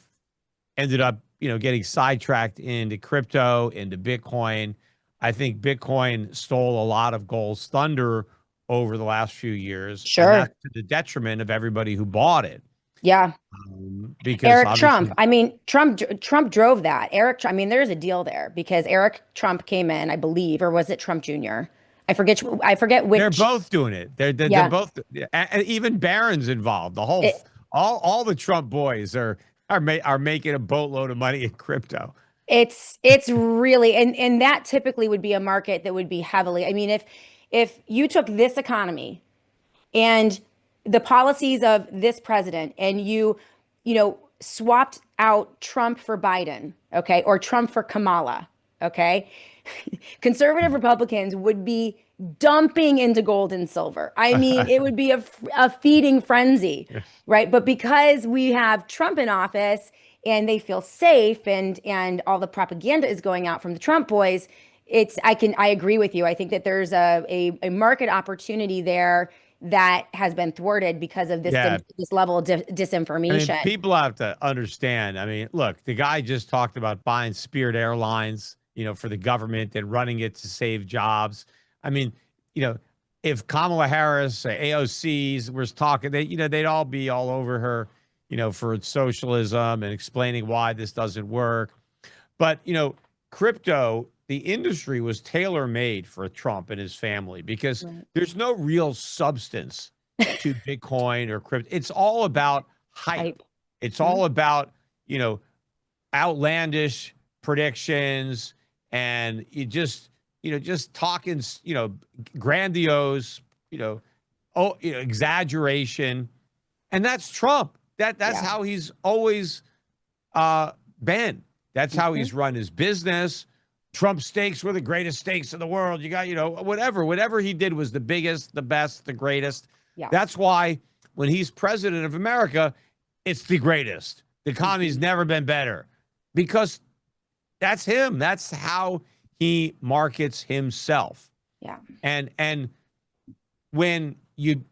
ended up, getting sidetracked into crypto, into Bitcoin. I think Bitcoin stole a lot of gold's thunder over the last few years. Sure. And that's to the detriment of everybody who bought it. Yeah. Because Eric Trump. I mean, Trump drove that. I mean, there's a deal there because Eric Trump came in, I believe, or was it Trump Jr.? I forget which. They're both doing it. They're both, and even Barron's involved. All the Trump boys are making a boatload of money in crypto. It's really, and that typically would be a market that would be heavily. I mean, if you took this economy and the policies of this president and you swapped out Trump for Biden, okay, or Trump for Kamala, okay, conservative Republicans would be dumping into gold and silver. I mean, it would be a feeding frenzy, right? But because we have Trump in office and they feel safe and all the propaganda is going out from the Trump boys, I agree with you. I think that there's a market opportunity there that has been thwarted because of this level of disinformation. I mean, people have to understand. I mean, look, the guy just talked about buying Spirit Airlines, for the government and running it to save jobs. I mean, if Kamala Harris, AOCs was talking, they'd all be all over her, for socialism and explaining why this doesn't work. But, crypto, the industry was tailor-made for Trump and his family because there's no real substance to Bitcoin or crypto. It's all about hype. It's all about, outlandish predictions and just talking, grandiose, exaggeration. And that's Trump. That's how he's always been. That's how he's run his business. Trump steaks were the greatest steaks in the world. You got, whatever he did was the biggest, the best, the greatest. Yeah. That's why when he's president of America, it's the greatest. The economy's never been better because that's him. That's how he markets himself. Yeah. And when you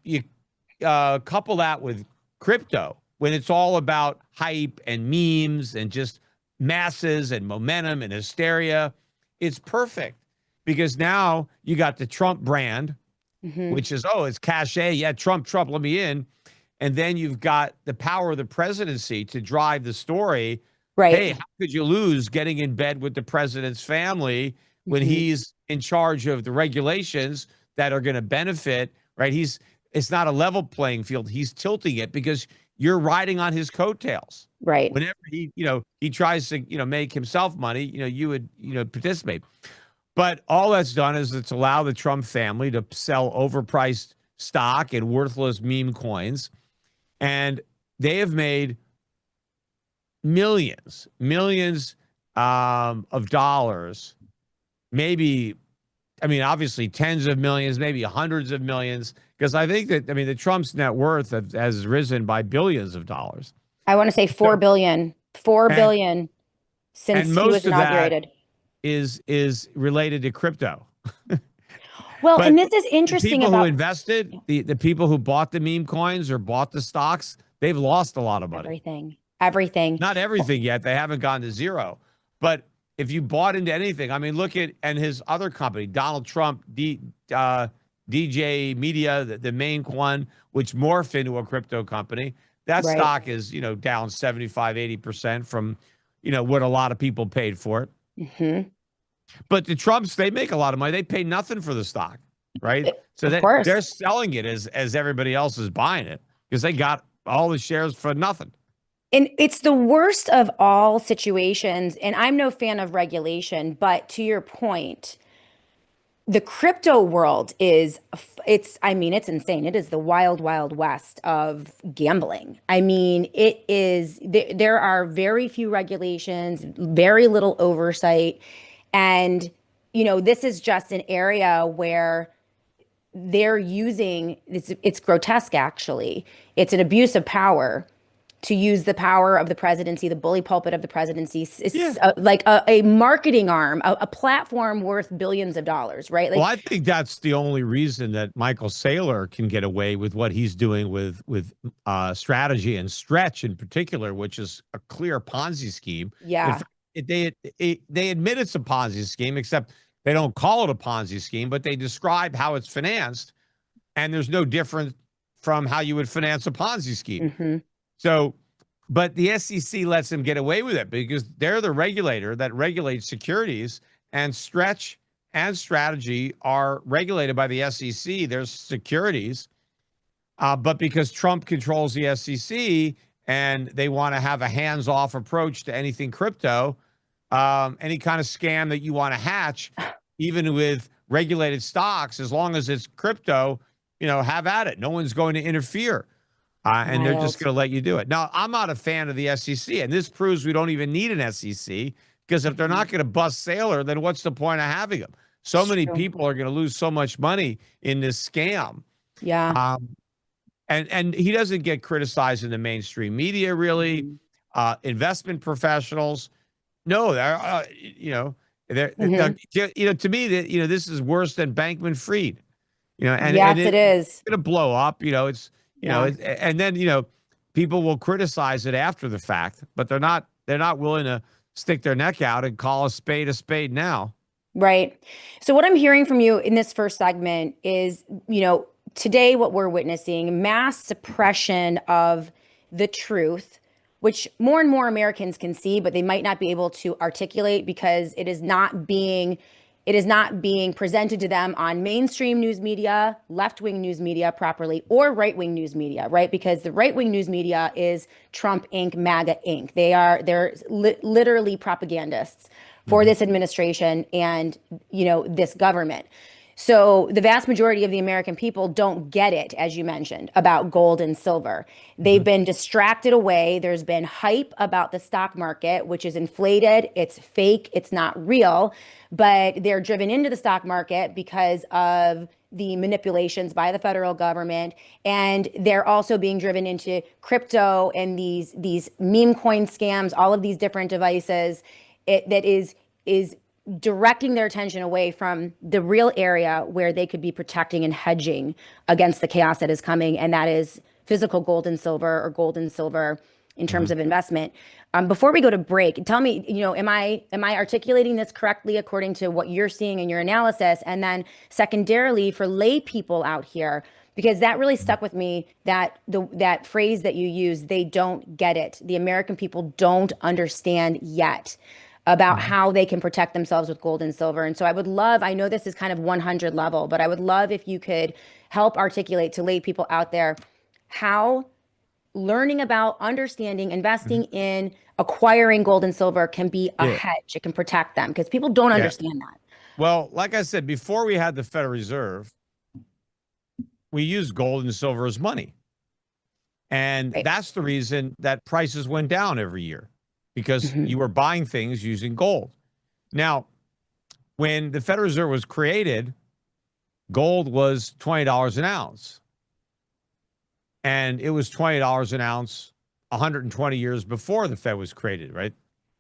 couple that with crypto, when it's all about hype and memes and just masses and momentum and hysteria, it's perfect because now you got the Trump brand, Hmm. which is, oh, it's cachet. Yeah, Trump, Trump, let me in. And then you've got the power of the presidency to drive the story. Hey, Right. how could you lose getting in bed with the president's family when Hmm. he's in charge of the regulations that are going to benefit, right? It's not a level playing field. He's tilting it because you're riding on his coattails. Right. Whenever he tries to, make himself money, you would, participate. But all that's done is it's allowed the Trump family to sell overpriced stock and worthless meme coins. And they have made millions of dollars, maybe, I mean, obviously tens of millions, maybe hundreds of millions, because I think that, I mean, the Trump's net worth has risen by billions of dollars. I want to say So, 4 billion, 4 and billion and since he was most of that inaugurated. is related to crypto. Well, But and this is the interesting people who about invested, the people who bought the meme coins or bought the stocks, they've lost a lot of money. everything, everything. Not everything yet. They haven't gone to zero. But if you bought into anything, I mean, look at and his other company, Donald Trump, DJ Media, the main one, which morphed into a crypto company. That Right. stock is, down 75, 80% from, what a lot of people paid for it. Hmm. But the Trumps, they make a lot of money. They pay nothing for the stock, right? So Of they're course. selling it as everybody else is buying it because they got all the shares for nothing. And it's the worst of all situations. And I'm no fan of regulation, but to your point, the crypto world I mean, it's insane. It is the wild, wild west of gambling. I mean, there are very few regulations, very little oversight. And, this is just an area where they're using it's grotesque, actually. It's an abuse of power to use the power of the presidency, the bully pulpit of the presidency, Yeah. like a marketing arm, a platform worth billions of dollars, right? Well, Like, I think that's the only reason that Michael Saylor can get away with what he's doing with strategy and stretch in particular, which is a clear Ponzi scheme. In yeah, fact, they admit it's a Ponzi scheme, except they don't call it a Ponzi scheme, but they describe how it's financed, and there's no difference from how you would finance a Ponzi scheme. hmm, So, but the SEC lets them get away with it because they're the regulator that regulates securities, and stretch and strategy are regulated by the SEC. There's securities. But because Trump controls the SEC and they want to have a hands off approach to anything crypto, any kind of scam that you want to hatch, even with regulated stocks, as long as it's crypto, have at it. No one's going to interfere. And they're just wild. going to let you do it. Now, I'm not a fan of the SEC, and this proves we don't even need an SEC because if they're Mhm. not going to bust Sailor, then what's the point of having them? So It's many true. people are going to lose so much money in this scam. Yeah. Um, and he doesn't get criticized in the mainstream media, really. Mhm. Investment professionals, no, they're, Mhm. to me, that this is worse than Bankman Fried. And Yes, it it's is. going to blow up. Yeah. And then people will criticize it after the fact, but they're not willing to stick their neck out and call a spade now. Right. So what I'm hearing from you in this first segment is, today what we're witnessing, mass suppression of the truth, which more and more Americans can see, but they might not be able to articulate because it is not being presented to them on mainstream news media, left-wing news media properly, or right-wing news media, right? Because the right-wing news media is Trump Inc., MAGA Inc. They're literally propagandists for Mhm. this administration and, this government. So the vast majority of the American people don't get it, as you mentioned, about gold and silver. They've Mhm. been distracted away. There's been hype about the stock market, which is inflated. It's fake. It's not real. But they're driven into the stock market because of the manipulations by the federal government, and they're also being driven into crypto and these meme coin scams, all of these different devices. That is directing their attention away from the real area where they could be protecting and hedging against the chaos that is coming, and that is physical gold and silver, or gold and silver in terms Mhm. of investment. Before we go to break, tell me, am I articulating this correctly according to what you're seeing in your analysis? And then secondarily, for lay people out here, because that really stuck with me, that phrase that you use, they don't get it. The American people don't understand yet about Mhm. how they can protect themselves with gold and silver. And so I would love, I know this is kind of 100 level, but I would love if you could help articulate to lay people out there how learning about, understanding, investing Mhm. in, acquiring gold and silver can be a Yeah. hedge. It can protect them because people don't Yeah. understand that. Well, like I said, before we had the Federal Reserve, we used gold and silver as money. And Right. that's the reason that prices went down every year because Hmm. you were buying things using gold. Now, when the Federal Reserve was created, gold was $20 an ounce. And it was $20 an ounce 120 years before the Fed was created, right?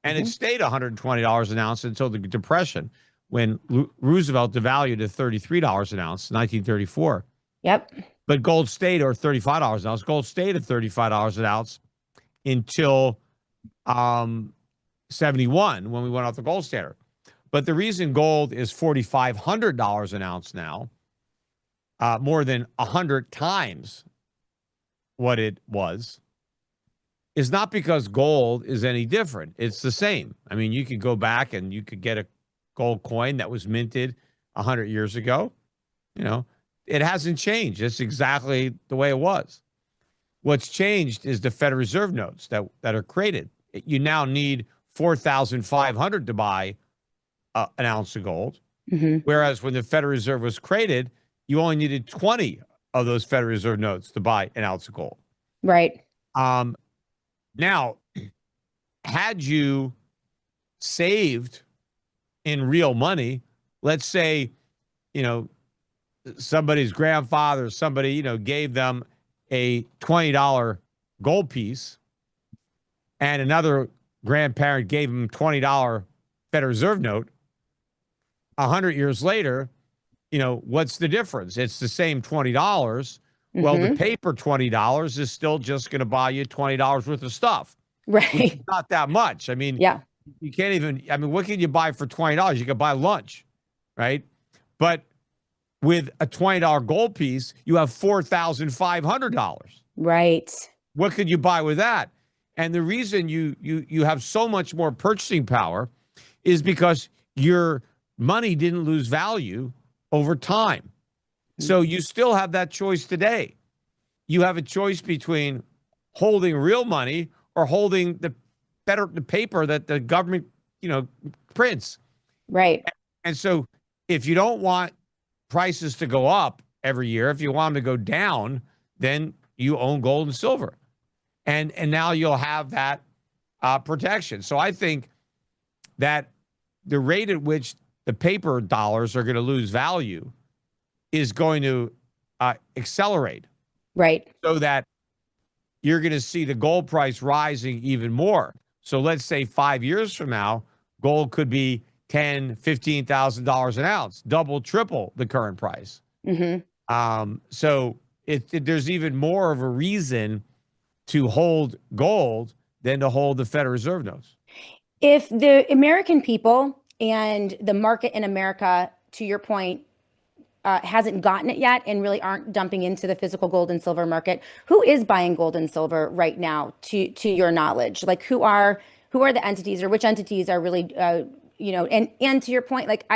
And it Hmm. stayed $120 an ounce until the Depression when Roosevelt devalued to $33 an ounce in 1934. Yep. But gold stayed, or $35 an ounce. Gold stayed at $35 an ounce until um, 71 when we went off the gold standard. But the reason gold is $4,500 an ounce now, more than 100 times what it was, is not because gold is any different. It's the same. I mean, you could go back and you could get a gold coin that was minted 100 years ago. You know, it hasn't changed. It's exactly the way it was. What's changed is the Federal Reserve notes that are created. You now need 4,500 to buy an ounce of gold, Hmm. whereas when the Federal Reserve was created, you only needed 20 of those Federal Reserve notes to buy an ounce of gold. Right. Um, Now, had you saved in real money, let's say, you know, somebody's grandfather, somebody, gave them a $20 gold piece and another grandparent gave them $20 Federal Reserve note, 100 years later, what's the difference? It's the same $20. Well, the Hmm. paper $20 is still just going to buy you $20 worth of stuff, which is Right. not that much. I mean, Yeah. you can't even, I mean, what can you buy for $20? You can buy lunch, right? But with a $20 gold piece, you have $4,500. Right. What could you buy with that? And the reason you have so much more purchasing power is because your money didn't lose value over time. So you still have that choice today. You have a choice between holding real money or holding the paper that the government, prints. Right. And so if you don't want prices to go up every year, if you want them to go down, then you own gold and silver. And now you'll have that protection. So I think that the rate at which the paper dollars are going to lose value is going to accelerate, Right. so that you're going to see the gold price rising even more. So let's say 5 years from now, gold could be $10,000, $15,000 an ounce, double, triple the current price. Hmm. So there's even more of a reason to hold gold than to hold the Federal Reserve notes. If the American people and the market in America, to your point, hasn't gotten it yet and really aren't dumping into the physical gold and silver market, who is buying gold and silver right now, to your knowledge? Like who are the entities, or which entities are really and to your point, like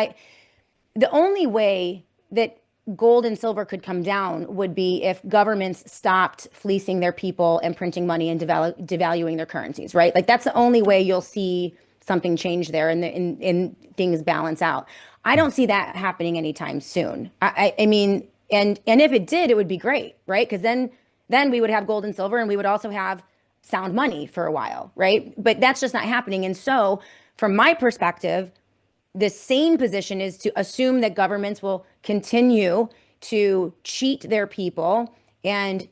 the only way that gold and silver could come down would be if governments stopped fleecing their people and printing money and devaluing their currencies, right? Like that's the only way you'll see something change there, and things balance out. I don't see that happening anytime soon. I mean, and if it did, it would be great, right? Because then we would have gold and silver, and we would also have sound money for a while, right? But that's just not happening. And so, from my perspective, the sane position is to assume that governments will continue to cheat their people and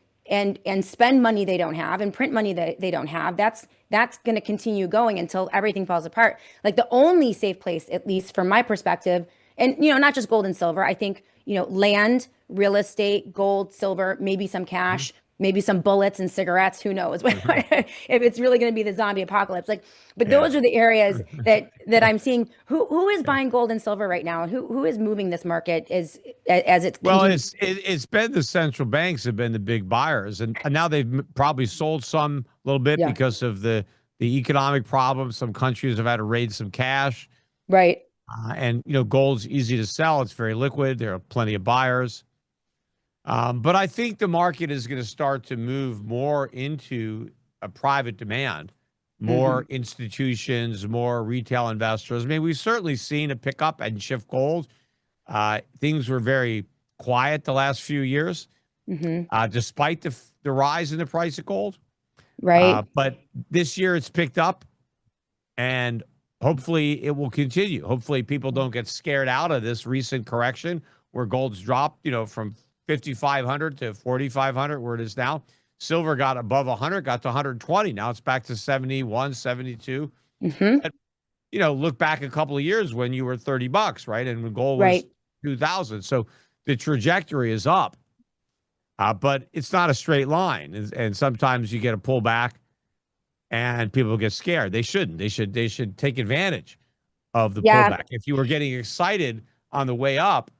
spend money they don't have and print money that they don't have. That's going to continue going until everything falls apart. Like the only safe place, at least from my perspective, and not just gold and silver, I think, land, real estate, gold, silver, maybe some cash, maybe some bullets and cigarettes, who knows if it's really going to be the zombie apocalypse. Like, but Yeah. those are the areas that I'm seeing. Who is buying gold and silver right now, and who is moving this market as it's Well, continuing? it's been the central banks have been the big buyers, and now they've probably sold some a little bit Yeah, because of the economic problems. Some countries have had to raise some cash, right. and gold's easy to sell. It's very liquid. There are plenty of buyers. But I think the market is going to start to move more into a private demand, Hmm. more institutions, more retail investors. I mean, we've certainly seen a pickup and shift gold. Things were very quiet the last few years, Hmm. despite the rise in the price of gold. Right. But this year it's picked up, and hopefully it will continue. Hopefully people don't get scared out of this recent correction where gold's dropped, from 5,500 to 4,500, where it is now. Silver got above 100, got to 120. Now it's back to 71, 72. Hmm. But, look back a couple of years when you were $30, right? And when gold was Right. 2,000. So the trajectory is up, but it's not a straight line. And sometimes you get a pullback and people get scared. They shouldn't. They should take advantage of the Yeah. pullback. If you were getting excited on the way up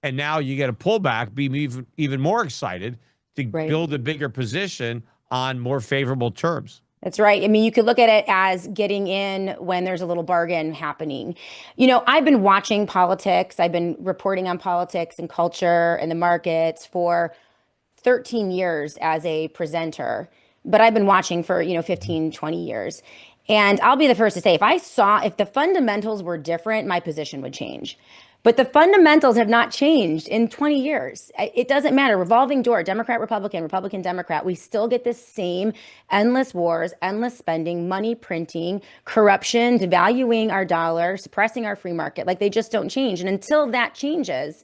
and now you get a pullback, be even more excited to Right. build a bigger position on more favorable terms. That's right. I mean, you could look at it as getting in when there's a little bargain happening. I've been watching politics. I've been reporting on politics and culture and the markets for 13 years as a presenter, but I've been watching for, 15, 20 years. And I'll be the first to say, if the fundamentals were different, my position would change. But the fundamentals have not changed in 20 years. It doesn't matter. Revolving door, Democrat, Republican, Republican, Democrat. We still get this same endless wars, endless spending, money printing, corruption, devaluing our dollar, suppressing our free market. Like they just don't change. And until that changes,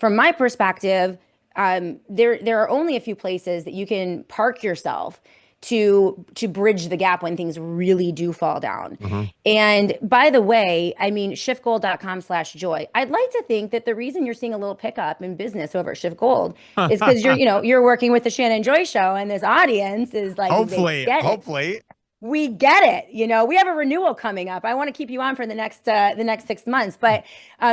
from my perspective, there are only a few places that you can park yourself to bridge the gap when things really do fall down. Uh-huh. And by the way, I mean, shiftgold.com/joy. I'd like to think that the reason you're seeing a little pickup in business over at Shift Gold is because you're working with the Shannon Joy Show, and this audience is like, they Hopefully, get it. hopefully. We get it. We have a renewal coming up. I want to keep you on for the next 6 months, but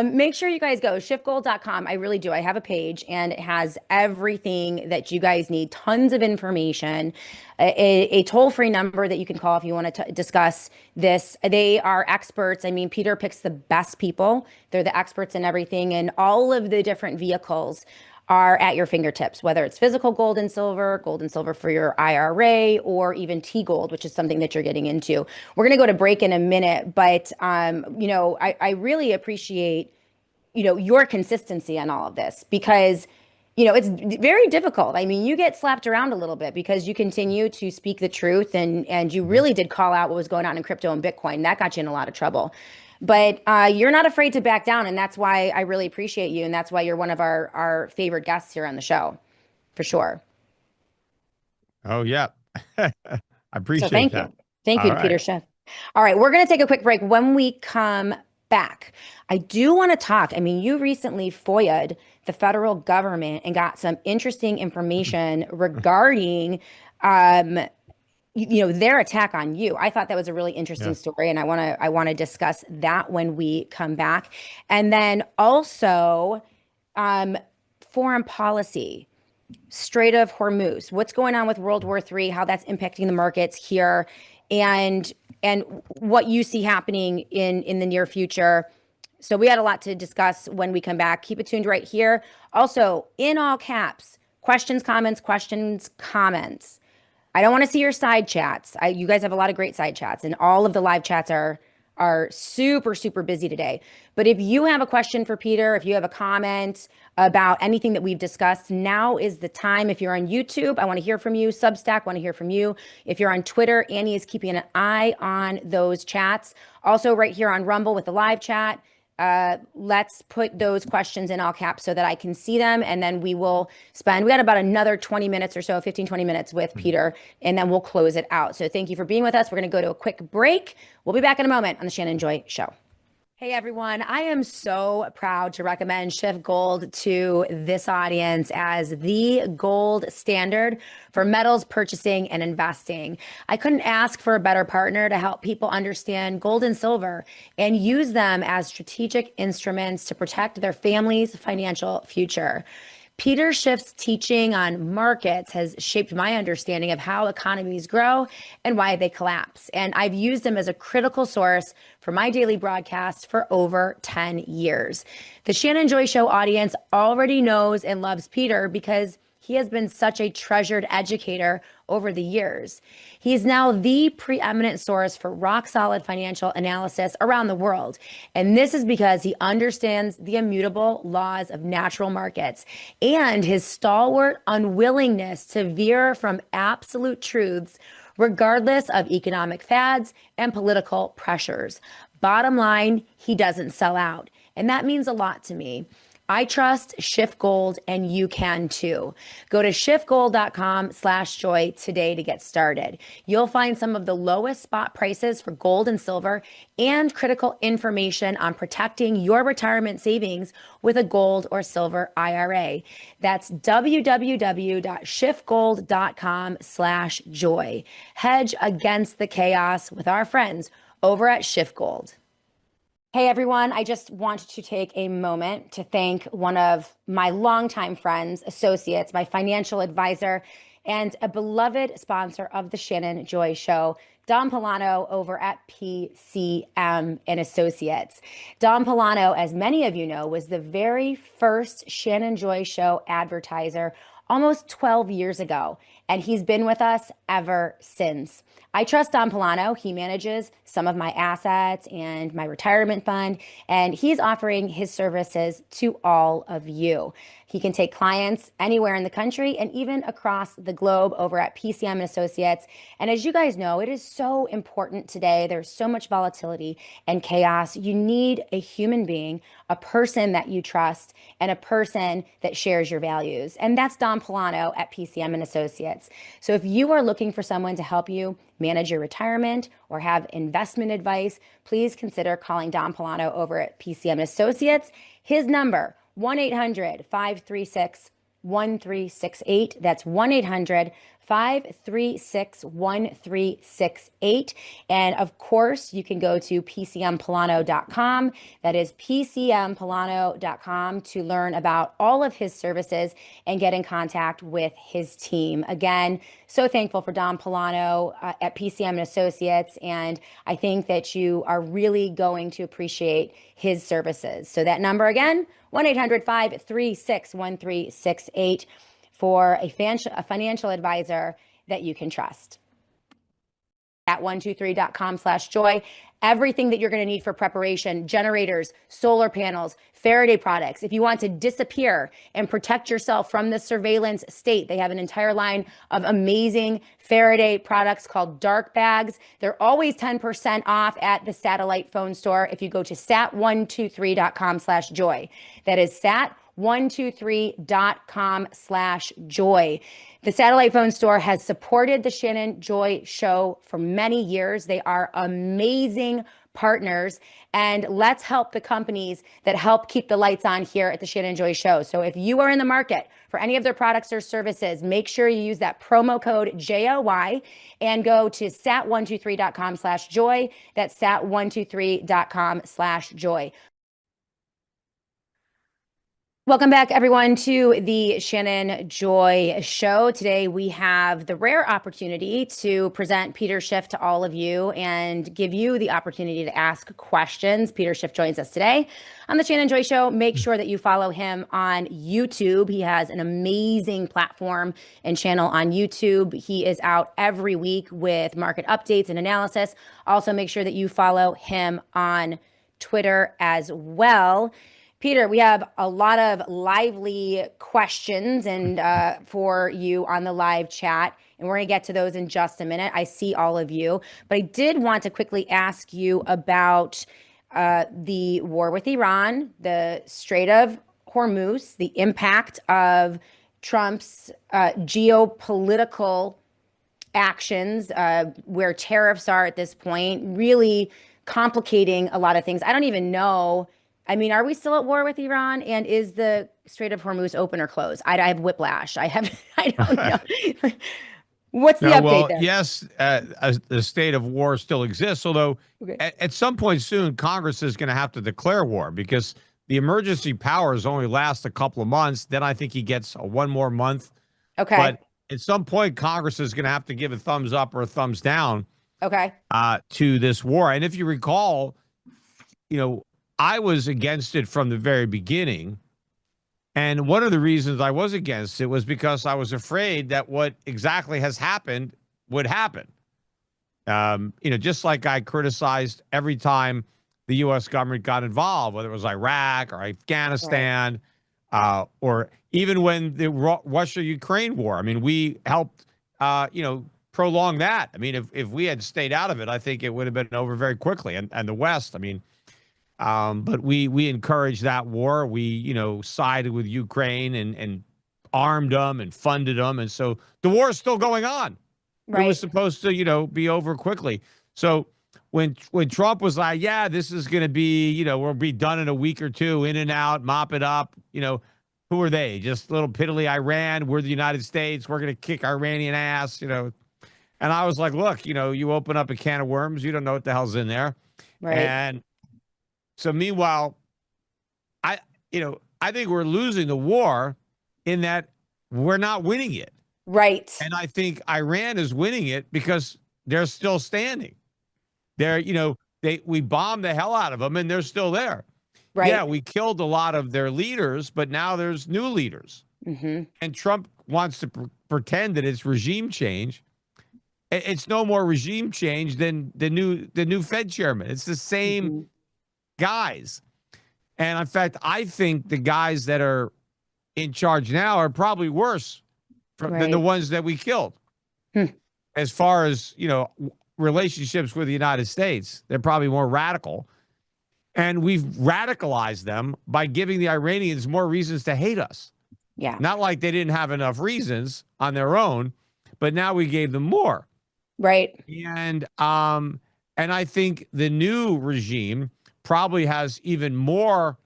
make sure you guys go shiftgold.com. I really do. I have a page and it has everything that you guys need, tons of information, a toll-free number that you can call if you want to discuss this. They are experts. I mean, Peter picks the best people. They're the experts in everything, and all of the different vehicles are at your fingertips, whether it's physical gold and silver for your IRA, or even T-Gold, which is something that you're getting into. We're going to go to break in a minute, but I really appreciate your consistency on all of this, because it's very difficult. I mean, you get slapped around a little bit because you continue to speak the truth, and you really did call out what was going on in crypto and Bitcoin. That got you in a lot of trouble. But you're not afraid to back down, and that's why I really appreciate you, and that's why you're one of our favorite guests here on the show, for sure. Oh, yeah. I So appreciate thank that. you. Thank All you to right. Peter Schiff. All right, we're going to take a quick break. When we come back, I do want to talk. I mean, you recently FOIA'd the federal government and got some interesting information regarding their attack on you. I thought that was a really interesting Yeah. story, and I want to discuss that when we come back. And then also foreign policy, Strait of Hormuz, what's going on with World War III, how that's impacting the markets here, and what you see happening in the near future. So we had a lot to discuss when we come back. Keep it tuned right here. Also, in all caps, questions, comments, questions, comments. I don't want to see your side chats. You guys have a lot of great side chats, and all of the live chats are super, super busy today. But if you have a question for Peter, if you have a comment about anything that we've discussed, now is the time. If you're on YouTube, I want to hear from you. Substack, want to hear from you. If you're on Twitter, Annie is keeping an eye on those chats. Also, right here on Rumble with the live chat. Let's put those questions in all caps so that I can see them. And then we got about another 20 minutes or so, 15, 20 minutes with Peter, and then we'll close it out. So thank you for being with us. We're going to go to a quick break. We'll be back in a moment on the Shannon Joy Show. Hey everyone, I am so proud to recommend SchiffGold to this audience as the gold standard for metals purchasing and investing. I couldn't ask for a better partner to help people understand gold and silver and use them as strategic instruments to protect their family's financial future. Peter Schiff's teaching on markets has shaped my understanding of how economies grow and why they collapse. And I've used him as a critical source for my daily broadcast for over 10 years. The Shannon Joy Show audience already knows and loves Peter because he has been such a treasured educator over the years. He is now the preeminent source for rock solid financial analysis around the world. And this is because he understands the immutable laws of natural markets and his stalwart unwillingness to veer from absolute truths, regardless of economic fads and political pressures. Bottom line, he doesn't sell out. And that means a lot to me. I trust SchiffGold and you can too. Go to schiffgold.com/joy today to get started. You'll find some of the lowest spot prices for gold and silver and critical information on protecting your retirement savings with a gold or silver IRA. That's www.schiffgold.com/joy. Hedge against the chaos with our friends over at SchiffGold. Hey everyone, I just wanted to take a moment to thank one of my longtime friends, associates, my financial advisor, and a beloved sponsor of the Shannon Joy Show, Dom Polano over at PCM and Associates. Dom Polano, as many of you know, was the very first Shannon Joy Show advertiser almost 12 years ago, and he's been with us ever since. I trust Dom Polano. He manages some of my assets and my retirement fund, and he's offering his services to all of you. He can take clients anywhere in the country and even across the globe over at PCM and Associates. And as you guys know, it is so important today. There's so much volatility and chaos. You need a human being, a person that you trust, and a person that shares your values. And that's Dom Polano at PCM and Associates. So if you are looking for someone to help you manage your retirement or have investment advice, please consider calling Dom Polano over at PCM and Associates. His number, 1-800-536-1368. That's 1-800-536-1368. And of course, you can go to PCMPolano.com. That is PCMPolano.com to learn about all of his services and get in contact with his team. Again, so thankful for Dom Polano at PCM and Associates. And I think that you are really going to appreciate his services. So that number again, 1-800-536-1368 for a financial advisor that you can trust. At 123.com/joy. Everything that you're going to need for preparation: generators, solar panels, Faraday products. If you want to disappear and protect yourself from the surveillance state, they have an entire line of amazing Faraday products called Dark Bags. They're always 10% off at the satellite phone store if you go to sat123.com/joy. That is sat123.com/joy. The satellite phone store has supported the Shannon Joy Show for many years. They are amazing partners, and let's help the companies that help keep the lights on here at the Shannon Joy Show. So if you are in the market for any of their products or services, make sure you use that promo code JOY and go to sat123.com/joy. That's sat123.com/joy. Welcome back, everyone, to the Shannon Joy Show. Today, we have the rare opportunity to present Peter Schiff to all of you and give you the opportunity to ask questions. Peter Schiff joins us today on the Shannon Joy Show. Make sure that you follow him on YouTube. He has an amazing platform and channel on YouTube. He is out every week with market updates and analysis. Also, make sure that you follow him on Twitter as well. Peter, we have a lot of lively questions and for you on the live chat, and we're going to get to those in just a minute. I see all of you, but I did want to quickly ask you about the war with Iran, the Strait of Hormuz, the impact of Trump's geopolitical actions, where tariffs are at this point, really complicating a lot of things. I don't even know. I mean, are we still at war with Iran? And is the Strait of Hormuz open or closed? I have whiplash. I have, I don't know. What's the No, update well, there? yes, the state of war still exists, although Okay. at some point soon, Congress is going to have to declare war because the emergency powers only last a couple of months. Then I think he gets one more month. Okay. But at some point, Congress is going to have to give a thumbs up or a thumbs down Okay. to this war. And if you recall, you know, I was against it from the very beginning. And one of the reasons I was against it was because I was afraid that what exactly has happened would happen. Just like I criticized every time the U.S. government got involved, whether it was Iraq or Right. Afghanistan, or even when the Russia-Ukraine war. I mean, we helped, prolong that. I mean, if we had stayed out of it, I think it would have been over very quickly. And the West, I mean, but we encouraged that war. We, sided with Ukraine and armed them and funded them. And so the war is still going on. It was Right. supposed to, be over quickly. So when Trump was like, yeah, this is going to be, we'll be done in a week or two, in and out, mop it up, who are they? Just little piddly Iran. We're the United States. We're going to kick Iranian ass. And I was like, look, you open up a can of worms. You don't know what the hell's in there. Right. And so meanwhile, I, I think we're losing the war in that we're not winning it. Right. And I think Iran is winning it because they're still standing. We bombed the hell out of them and they're still there. Yeah, Right. we killed a lot of their leaders, but now there's new leaders. Mm-hmm. And Trump wants to pretend that it's regime change. It's no more regime change than the new Fed chairman. It's the same Mm-hmm. guys. And in fact, I think the guys that are in charge now are probably worse than the Right. ones that we killed. Hmm. As far as, relationships with the United States, they're probably more radical. And we've radicalized them by giving the Iranians more reasons to hate us. Yeah. Not like they didn't have enough reasons on their own, but now we gave them more. Right. And I think the new regime probably has even more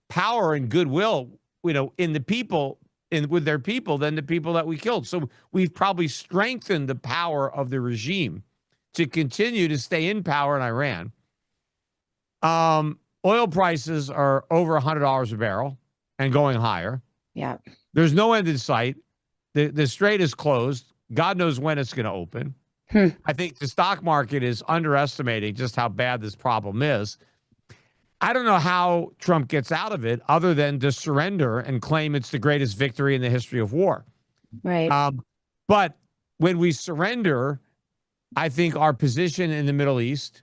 power and goodwill, in the people with their people than the people that we killed. So we've probably strengthened the power of the regime to continue to stay in power in Iran. Oil prices are over $100 a barrel and going higher. Yeah. There's no end in sight. The strait is closed. God knows when it's going to open. Hmm. I think the stock market is underestimating just how bad this problem is. I don't know how Trump gets out of it other than to surrender and claim it's the greatest victory in the history of war. Right. But when we surrender, I think our position in the Middle East,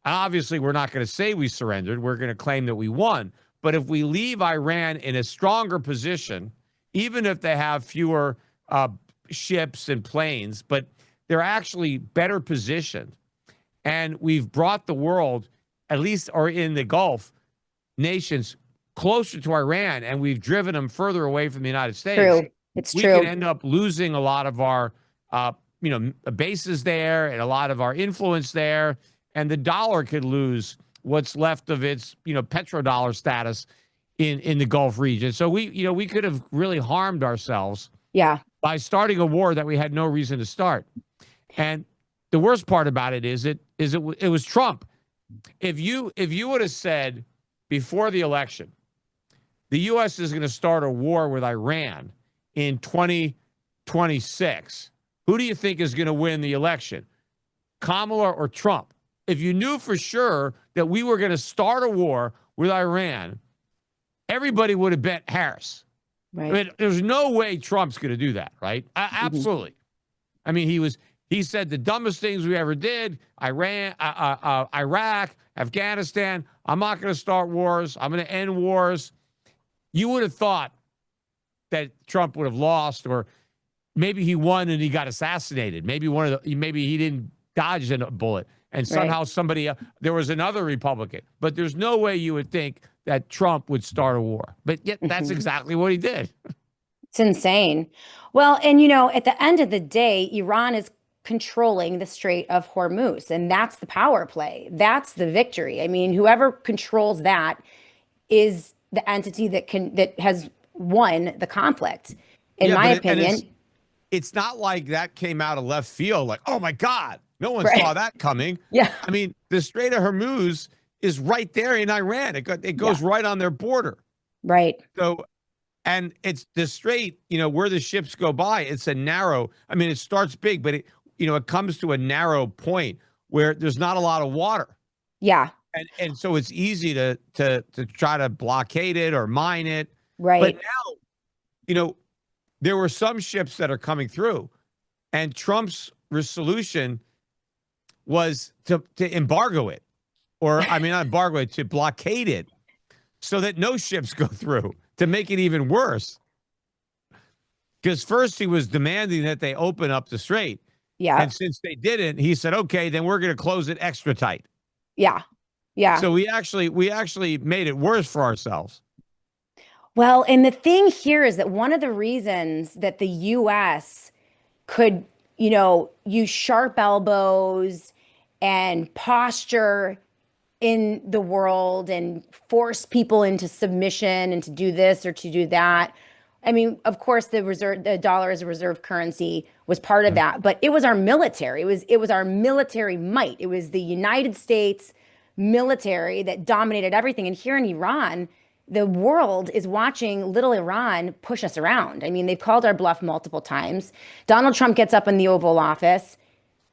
obviously we're not going to say we surrendered. We're going to claim that we won. But if we leave Iran in a stronger position, even if they have fewer ships and planes, but they're actually better positioned. And we've brought the world, at least or in the Gulf nations, closer to Iran, and we've driven them further away from the United States. True. It's We true. could end up losing a lot of our, bases there and a lot of our influence there. And the dollar could lose what's left of its, petrodollar status in the Gulf region. So we could have really harmed ourselves Yeah. by starting a war that we had no reason to start. And the worst part about it is it was Trump. If you would have said before the election, the U.S. is going to start a war with Iran in 2026, who do you think is going to win the election, Kamala or Trump? If you knew for sure that we were going to start a war with Iran, everybody would have bet Harris. Right. I mean, there's no way Trump's going to do that, right? Absolutely. I mean, he said the dumbest things we ever did. Iran, Iraq, Afghanistan. I'm not going to start wars. I'm going to end wars. You would have thought that Trump would have lost, or maybe he won and he got assassinated. Maybe he didn't dodge a bullet, and somehow there was another Republican. But there's no way you would think that Trump would start a war. But yet that's exactly what he did. It's insane. Well, and at the end of the day, Iran is controlling the Strait of Hormuz. And that's the power play. That's the victory. I mean, whoever controls that is the entity that has won the conflict, in Yeah, my and opinion. it's not like that came out of left field. Like, oh my God, no one Right. saw that coming. Yeah. I mean, the Strait of Hormuz is right there in Iran. It Yeah. goes right on their border. Right. So, and it's the strait, where the ships go by. It's a narrow. I mean, it starts big, but it comes to a narrow point where there's not a lot of water, Yeah. and so it's easy to try to blockade it or mine it. But Right. now, there were some ships that are coming through, and Trump's solution was to embargo it, or I mean, not embargo it, to blockade it, so that no ships go through, to make it even worse. Because first he was demanding that they open up the strait, Yeah. and since they didn't, he said, "Okay, then we're going to close it extra tight." Yeah. Yeah. So we actually made it worse for ourselves. Well, and the thing here is that one of the reasons that the US could, use sharp elbows and posture in the world and force people into submission and to do this or to do that. I mean, of course, the dollar as a reserve currency was part of Mhm. that, but it was our military. It was our military might. It was the United States military that dominated everything. And here in Iran, the world is watching little Iran push us around. I mean, they've called our bluff multiple times. Donald Trump gets up in the Oval Office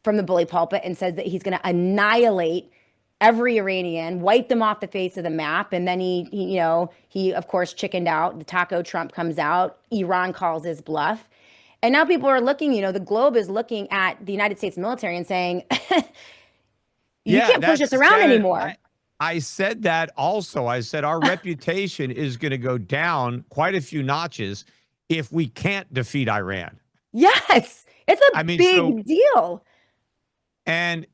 from the bully pulpit and says that he's going to annihilate every Iranian, wipe them off the face of the map. And then he of course chickened out. The Taco Trump comes out. Iran calls his bluff. And now people are looking, the globe is looking at the United States military and saying, you Yeah, can't push us that's around Shannon. anymore. I said that also. I said our reputation is going to go down quite a few notches if we can't defeat Iran. Yes, it's I a mean, big deal. and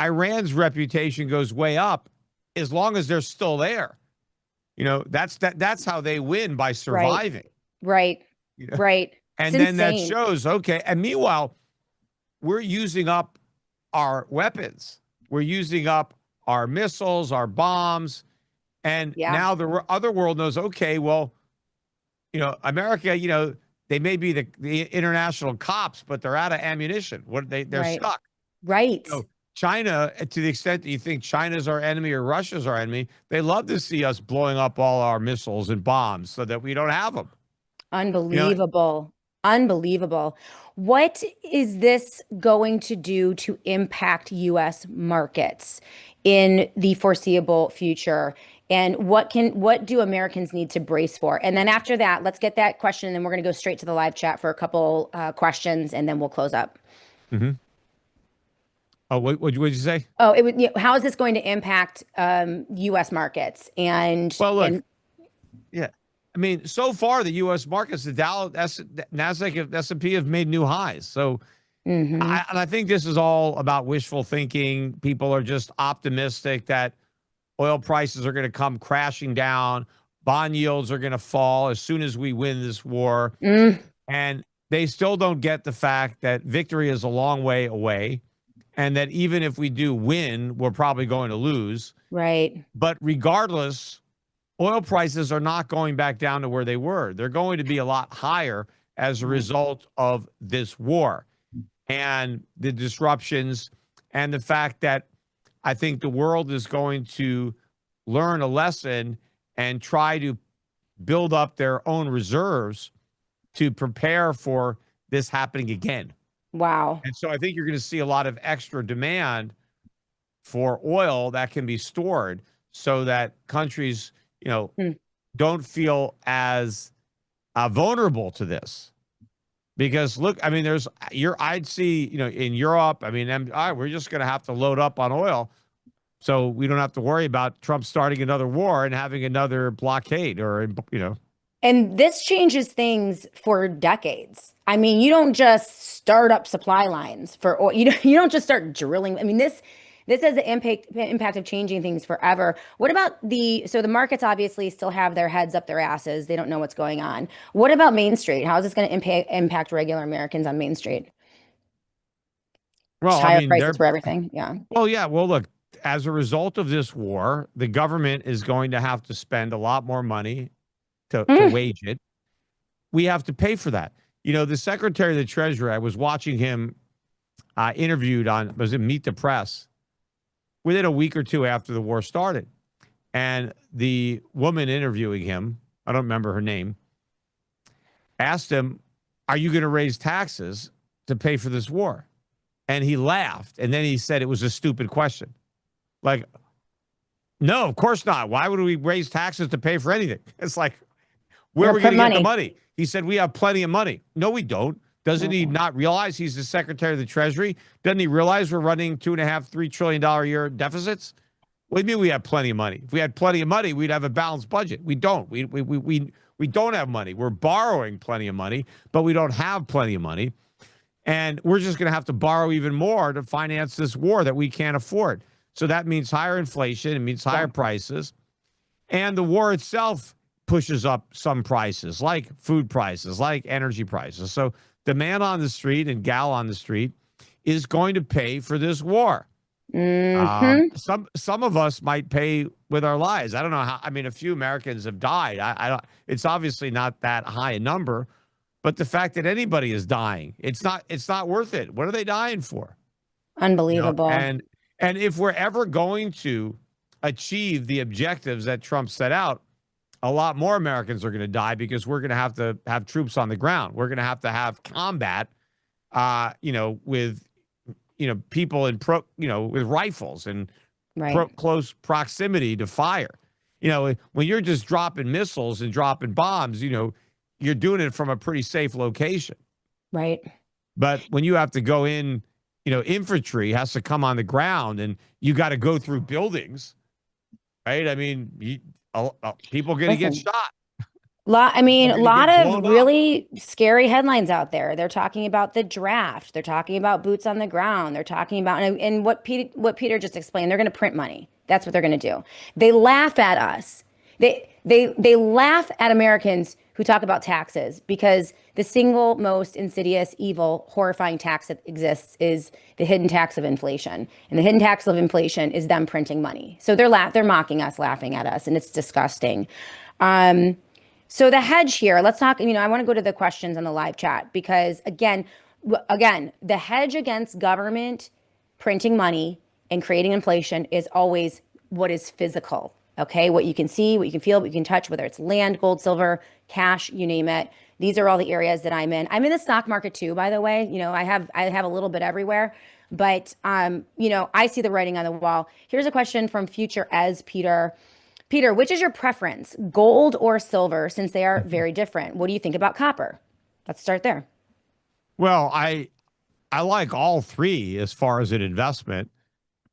Iran's reputation goes way up as long as they're still there. That's how they win, by Right, surviving. right, You know, right. It's and then that insane. shows, okay. And meanwhile, we're using up our weapons. We're using up our missiles, our bombs, and Yeah, now the other world knows, okay, well, America, they may be the international cops, but they're out of ammunition. They're right, stuck. right. China, to the extent that you think China's our enemy or Russia's our enemy, they love to see us blowing up all our missiles and bombs so that we don't have them. You know, Unbelievable. Unbelievable. What is this going to do to impact US markets in the foreseeable future? And what do Americans need to brace for? And then after that, let's get that question, and then we're going to go straight to the live chat for a couple questions, and then we'll close up. mhm. Oh, what'd you say? Oh, it would. How is this going to impact U.S. markets? Well, look, And yeah. I mean, so far the U.S. markets, the Dow, Nasdaq, S&P have made new highs. So, hmm I think this is all about wishful thinking. People are just optimistic that oil prices are going to come crashing down, bond yields are going to fall as soon as we win this war, mm, and they still don't get the fact that victory is a long way away, and that even if we do win, we're probably going to lose. right. But regardless, oil prices are not going back down to where they were. They're going to be a lot higher as a result of this war and the disruptions, and the fact that I think the world is going to learn a lesson and try to build up their own reserves to prepare for this happening again. Wow. And so I think you're going to see a lot of extra demand for oil that can be stored so that countries, Mm. don't feel as vulnerable to this. Because look, I mean, I'd see, in Europe, I mean, all right, we're just going to have to load up on oil so we don't have to worry about Trump starting another war and having another blockade or. And this changes things for decades. I mean, you don't just start up supply lines for oil. You don't just start drilling. I mean, this has the impact of changing things forever. What about so the markets obviously still have their heads up their asses. They don't know what's going on. What about Main Street? How is this going to impact regular Americans on Main Street? Well, I higher mean, prices for everything. Yeah. well, yeah. Well, look, as a result of this war, the government is going to have to spend a lot more money to Mm, wage it. We have to pay for that. The Secretary of the Treasury, I was watching him interviewed was it Meet the Press within a week or two after the war started. And the woman interviewing him, I don't remember her name, asked him, "Are you going to raise taxes to pay for this war?" And he laughed. And then he said it was a stupid question. Like, no, of course not. Why would we raise taxes to pay for anything? It's like, where or are we going print to get the money. money? He said, we have plenty of money. No, we don't. Doesn't he Mhm. not realize he's the Secretary of the Treasury? Doesn't he realize we're running $2.5, $3 trillion a year deficits? What do you mean we have plenty of money? If we had plenty of money, we'd have a balanced budget. We don't. We don't have money. We're borrowing plenty of money, but we don't have plenty of money. And we're just going to have to borrow even more to finance this war that we can't afford. So that means higher inflation. It means higher Yeah. prices. And the war itself pushes up some prices, like food prices, like energy prices. So the man on the street and gal on the street is going to pay for this war. Hmm. Some of us might pay with our lives. I don't know how. I mean, a few Americans have died. I don't. It's obviously not that high a number, but the fact that anybody is dying, it's not worth it. What are they dying for? Unbelievable. And if we're ever going to achieve the objectives that Trump set out, a lot more Americans are going to die because we're going to have troops on the ground. We're going to have combat, with people with rifles and Right. close proximity to fire. When you're just dropping missiles and dropping bombs, you're doing it from a pretty safe location. Right. But when you have to go in, infantry has to come on the ground and you got to go through buildings, right? I mean, people going to get Listen, shot. I mean, People a going to lot get of blown up. really scary headlines out there. They're talking about the draft. They're talking about boots on the ground. They're talking about and what Peter just explained. They're going to print money. That's what they're going to do. They laugh at us. They laugh at Americans who talk about taxes because the single most insidious, evil, horrifying tax that exists is the hidden tax of inflation. And the hidden tax of inflation is them printing money. So they're mocking us, laughing at us, and it's disgusting. Um, so the hedge here, let's talk, I want to go to the questions on the live chat because again, the hedge against government printing money and creating inflation is always what is physical. Okay, what you can see, what you can feel, what you can touch, whether it's land, gold, silver, cash, you name it. These are all the areas that I'm in. I'm in the stock market too, by the way. I have a little bit everywhere, but I see the writing on the wall. Here's a question from Future as Peter. Peter, which is your preference, gold or silver, since they are very different? What do you think about copper? Let's start there. Well, I like all three as far as an investment.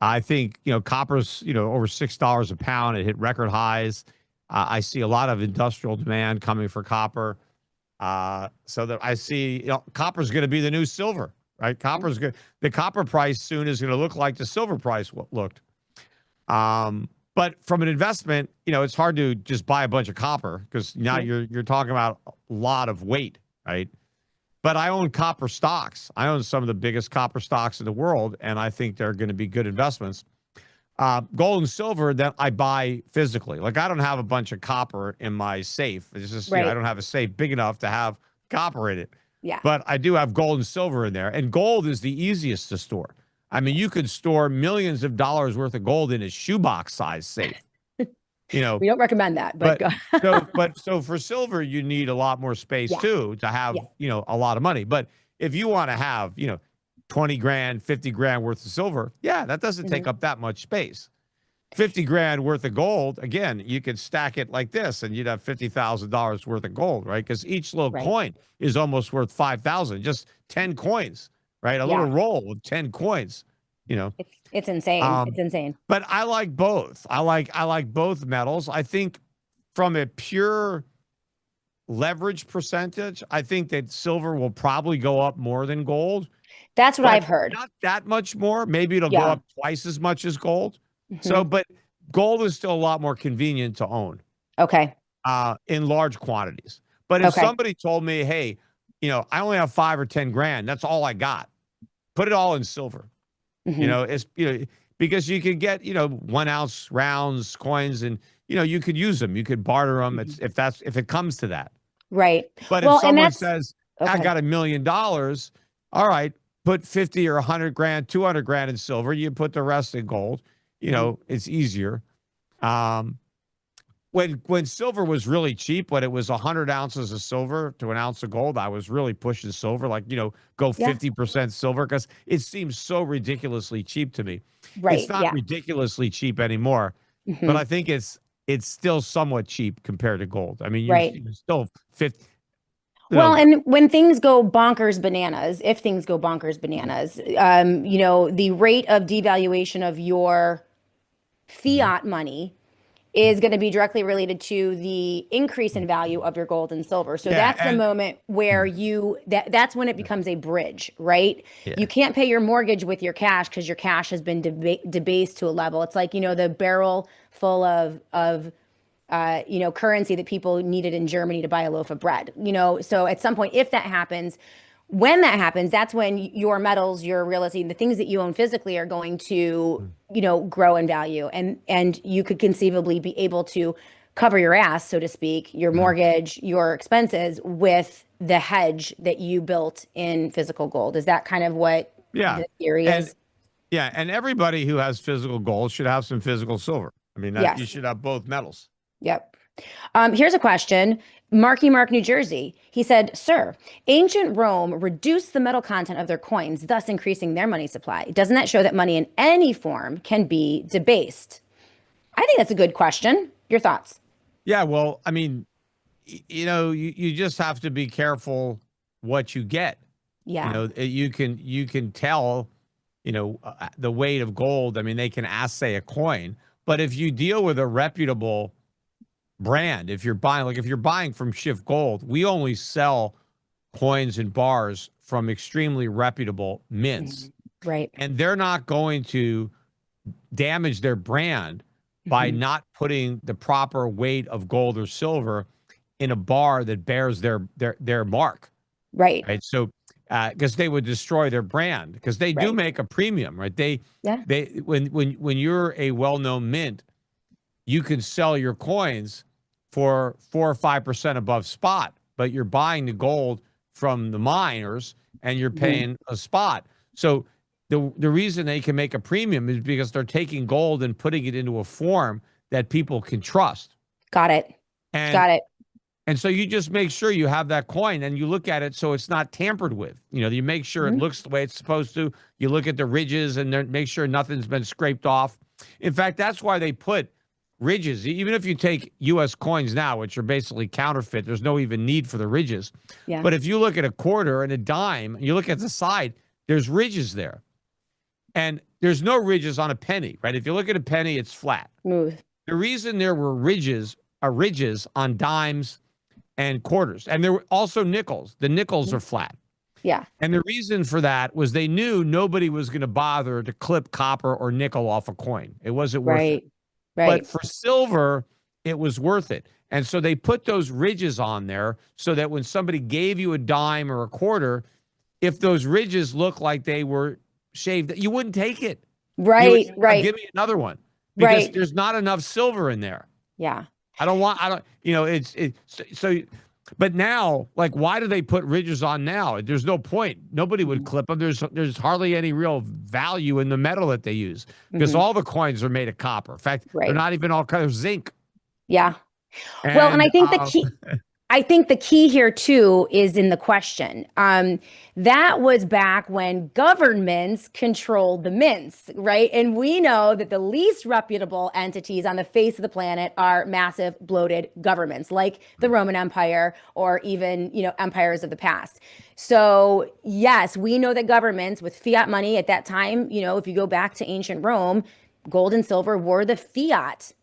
I think, copper's, over $6 a pound. It hit record highs. I see a lot of industrial demand coming for copper. So that I see, copper's going to be the new silver, right? Copper's good. The copper price soon is going to look like the silver price looked. But from an investment, it's hard to just buy a bunch of copper because now you're talking about a lot of weight, right? But I own copper stocks. I own some of the biggest copper stocks in the world, and I think they're going to be good investments. Gold and silver that I buy physically. Like I don't have a bunch of copper in my safe. It's just, I Right. don't have a safe big enough to have copper in it. Yeah. But I do have gold and silver in there. And gold is the easiest to store. I mean, you could store millions of dollars worth of gold in a shoebox size safe. We don't recommend that, but But go. so for silver, you need a lot more space Yeah. too to have, Yeah. a lot of money. But if you want to have, 20 grand, 50 grand worth of silver, yeah, that doesn't take Mhm. up that much space. 50 grand worth of gold, again, you could stack it like this and you'd have $50,000 worth of gold, right? Because each little Right. coin is almost worth 5,000, just 10 coins, right? A little Yeah. roll with 10 coins, you know. It's insane. It's Um, insane. but I like both. I like both metals. I think from a pure leverage percentage, I think that silver will probably go up more than gold, That's what but I've heard. not that much more. Maybe it'll go Yeah. up twice as much as gold. So, Hmm. but gold is still a lot more convenient to own Okay. in large quantities. But if Okay. somebody told me, hey, I only have 5 or 10 grand, that's all I got. Put it all in silver. You Hmm. know, it's because you could get 1 ounce rounds coins, and you could use them. You could barter them. Hmm. If it comes to that. Right. But if Well, and someone that's says, I okay. got $1 million, all right, put 50 or 100 grand, 200 grand in silver. You put the rest in gold. Hmm. It's easier. Um, when silver was really cheap, when it was 100 ounces of silver to an ounce of gold, I was really pushing silver, like, go Yeah. 50% silver because it seems so ridiculously cheap to me. It's Right. not Yeah. ridiculously cheap anymore, but Hmm. I think it's still somewhat cheap compared to gold. I mean, Right. you're still 50, you Well, know, and when things go bonkers bananas, if things go bonkers bananas, the rate of devaluation of your Mhm. fiat money is going to be directly related to the increase in value of your gold and silver. So Yeah, that's the and moment where that's when it becomes a bridge, right? You yeah, can't pay your mortgage with your cash because your cash has been debased to a level. It's like, the barrel full of currency that people needed in Germany to buy a loaf of bread. So at some point, if that happens, when that happens, that's when your metals, your real estate, the things that you own physically are going to, grow in value, and you could conceivably be able to cover your ass, so to speak, your Mhm. mortgage, your expenses with the hedge that you built in physical gold. Is that kind of what Yeah, the theory and is? yeah, and everybody who has physical gold should have some physical silver. I mean, that you Yes. should have both metals. Yep. Here's a question. Marky Mark, New Jersey. He said, Sir, ancient Rome reduced the metal content of their coins, thus increasing their money supply. Doesn't that show that money in any form can be debased? I think that's a good question. Your thoughts? Yeah, well, I mean, you just have to be careful what you get. Yeah. You can tell, the weight of gold. I mean, they can assay a coin, but if you deal with a reputable brand, if you're buying from Shift Gold, we only sell coins and bars from extremely reputable mints, Mhm. Right. and they're not going to damage their brand by Hmm. not putting the proper weight of gold or silver in a bar that bears their mark, Right. right? So, because they would destroy their brand, because they do Right. make a premium, right? They Yeah. they when you're a well-known mint, you can sell your coins for 4 or 5% above spot, but you're buying the gold from the miners and you're Hmm. paying a spot. So the reason they can make a premium is because they're taking gold and putting it into a form that people can trust. Got it. And Got it. and so you just make sure you have that coin and you look at it so it's not tampered with. You make sure it Mhm. looks the way it's supposed to. You look at the ridges and then make sure nothing's been scraped off. In fact, that's why they put ridges. Even if you take US coins now, which are basically counterfeit, there's no even need for the ridges. Yeah. But if you look at a quarter and a dime, and you look at the side, there's ridges there. And there's no ridges on a penny, right? If you look at a penny, it's flat. Smooth. The reason there were ridges on dimes and quarters. And there were also nickels. The nickels Mhm. are flat. Yeah. And the reason for that was they knew nobody was going to bother to clip copper or nickel off a coin. It wasn't worth it. Right. But Right. for silver, it was worth it. And so they put those ridges on there so that when somebody gave you a dime or a quarter, if those ridges looked like they were shaved, you wouldn't take it. You would Right. say, "Oh, Right. give me another one," because Right. there's not enough silver in there. Yeah. I don't, but now, like, why do they put ridges on now? There's no point. Nobody would Hmm. clip them. There's hardly any real value in the metal that they use because Hmm. all the coins are made of copper. In fact, they're Right. not even all kind of zinc. Yeah. Well, and And I think the key here too is in the question. That was back when governments controlled the mints, right? And we know that the least reputable entities on the face of the planet are massive, bloated governments, like the Roman Empire or even, empires of the past. So yes, we know that governments with fiat money at that time, if you go back to ancient Rome, gold and silver were the fiat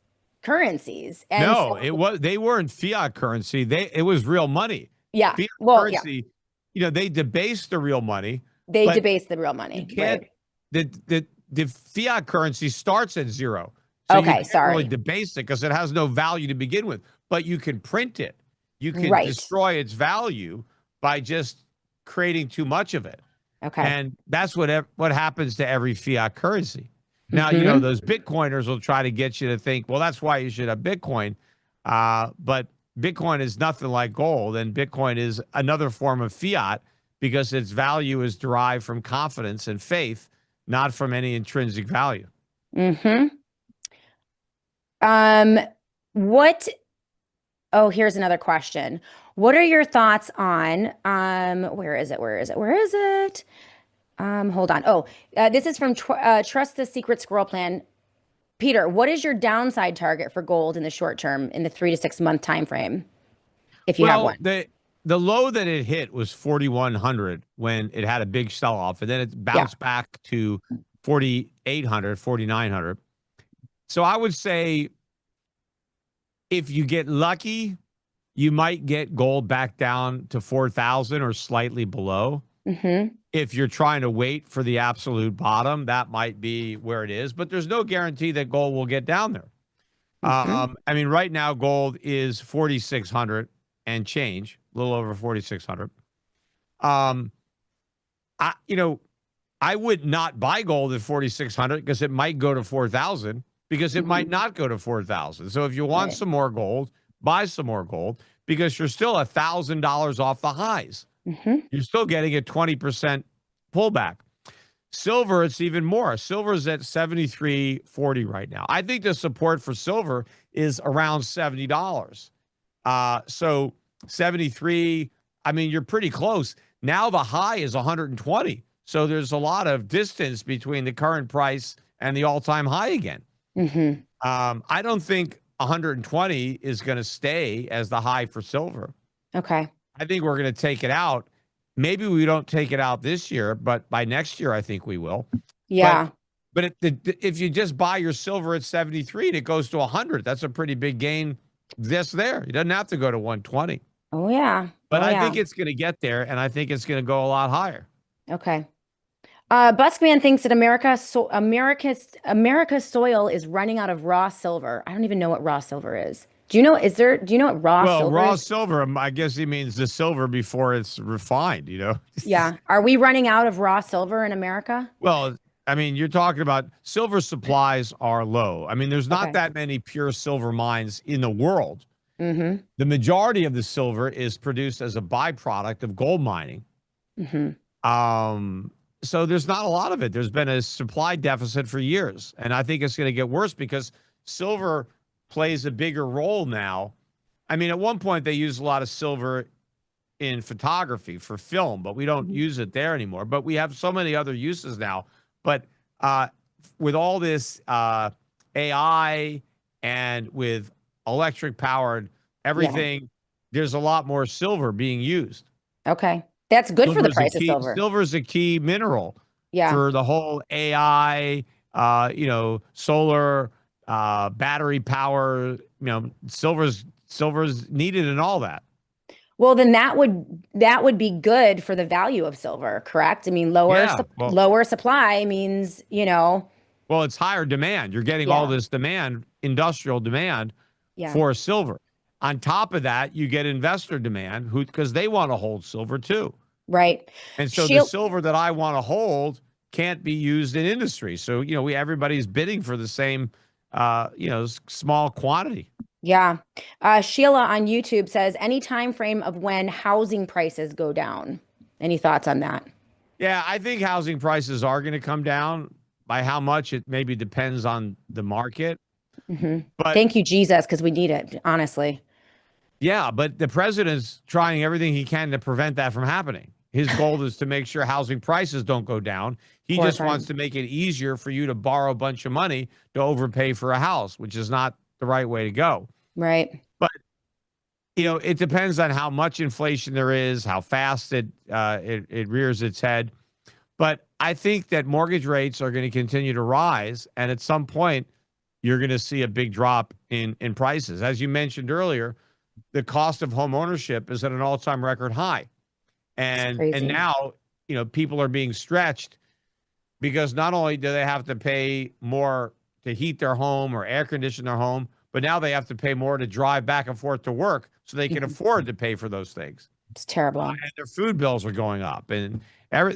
currencies. And no, so, they weren't fiat currency. It was real money. yeah, Fiat well, yeah. currency, they debased the real money, They but debase the real you money, can't. right? The fiat currency starts at zero, so you Okay, can't really sorry. debase it because it has no value to begin with. But you can print it. You can Right. destroy its value by just creating too much of it. Okay. And that's what happens to every fiat currency. Now, Mm-hmm. those Bitcoiners will try to get you to think, well, that's why you should have Bitcoin. But Bitcoin is nothing like gold, and Bitcoin is another form of fiat because its value is derived from confidence and faith, not from any intrinsic value. Mm-hmm. Um, what Oh, here's another question. What are your thoughts on where is it? Where is it? Where is it? Hold on. This is from Trust the Secret Squirrel Plan. Peter, what is your downside target for gold in the short term in the 3 to 6 month time frame, if you have one? Well, the low that it hit was 4,100 when it had a big sell off, and then it Yeah. bounced back to 4,800, 4,900. So I would say if you get lucky, you might get gold back down to 4,000 or slightly below. Mm-hmm. If you're trying to wait for the absolute bottom, that might be where it is, but there's no guarantee that gold will get down there. Mm-hmm. I mean, right now gold is 4,600 and change, a little over 4,600. Um, I would not buy gold at 4,600 because it might go to 4,000 because it might Mm-hmm. not go to 4,000. So if you want Right. some more gold, buy some more gold because you're still $1,000 off the highs. Mm-hmm. You're still getting a 20% pullback. Silver, it's even more. Silver's at 73.40 right now. I think the support for silver is around $70. So 73, I mean, you're pretty close. Now the high is 120. So there's a lot of distance between the current price and the all-time high again. Mm-hmm. I don't think 120 is going to stay as the high for silver. Okay. I think we're going to take it out. Maybe we don't take it out this year, but by next year, I think we will. But Yeah. if you just buy your silver at 73 and it goes to 100, that's a pretty big gain just there. You doesn't have to go to 120. Oh yeah. But Oh I yeah. think it's going to get there, and I think it's going to go a lot higher. Okay. Buskman thinks that America's soil is running out of raw silver. I don't even know what raw silver is. Do you know what raw Well, silver raw is? silver, I guess he means the silver before it's refined. Yeah. Are we running out of raw silver in America? Well, I mean, you're talking about silver supplies are low. I mean, there's not Okay. that many pure silver mines in the world. Mm-hmm. The majority of the silver is produced as a byproduct of gold mining. Mm-hmm. Um, so there's not a lot of it. There's been a supply deficit for years, and I think it's going to get worse because silver plays a bigger role now. I mean, at one point they used a lot of silver in photography for film, but we don't use it there anymore. But we have so many other uses now. But with all this AI and with electric powered Yeah. everything, there's a lot more silver being used. Okay. That's good for Silver the is a price of key. silver. Silver is a key mineral Yeah. for the whole AI. Solar, battery power. Silver's needed in all that. Well, then that would be good for the value of silver, correct? I mean, Yeah. Well, lower supply means, it's higher demand. You're getting all yeah. this demand, industrial demand Yeah. for silver. On top of that, you get investor demand because they want to hold silver too. Right. And so the Shield silver that I want to hold can't be used in industry. So, everybody's bidding for the same, small quantity. Yeah. Sheila on YouTube says, any time frame of when housing prices go down. Any thoughts on that? Yeah, I think housing prices are going to come down. By how much, it maybe depends on the market. Hmm. But Thank you, Jesus, because we need it, honestly. yeah, but the president's trying everything he can to prevent that from happening. His goal is to make sure housing prices don't go down. He just wants Horrifying. to make it easier for you to borrow a bunch of money to overpay for a house, which is not the right way to go. Right. But it depends on how much inflation there is, how fast it rears its head. But I think that mortgage rates are going to continue to rise, and at some point, you're going to see a big drop in prices. As you mentioned earlier, the cost of home ownership is at an all-time record high, It's and crazy. now people are being stretched because not only do they have to pay more to heat their home or air condition their home, but now they have to pay more to drive back and forth to work so they can Mhm. afford to pay for those things. It's terrible. And their food bills are going up,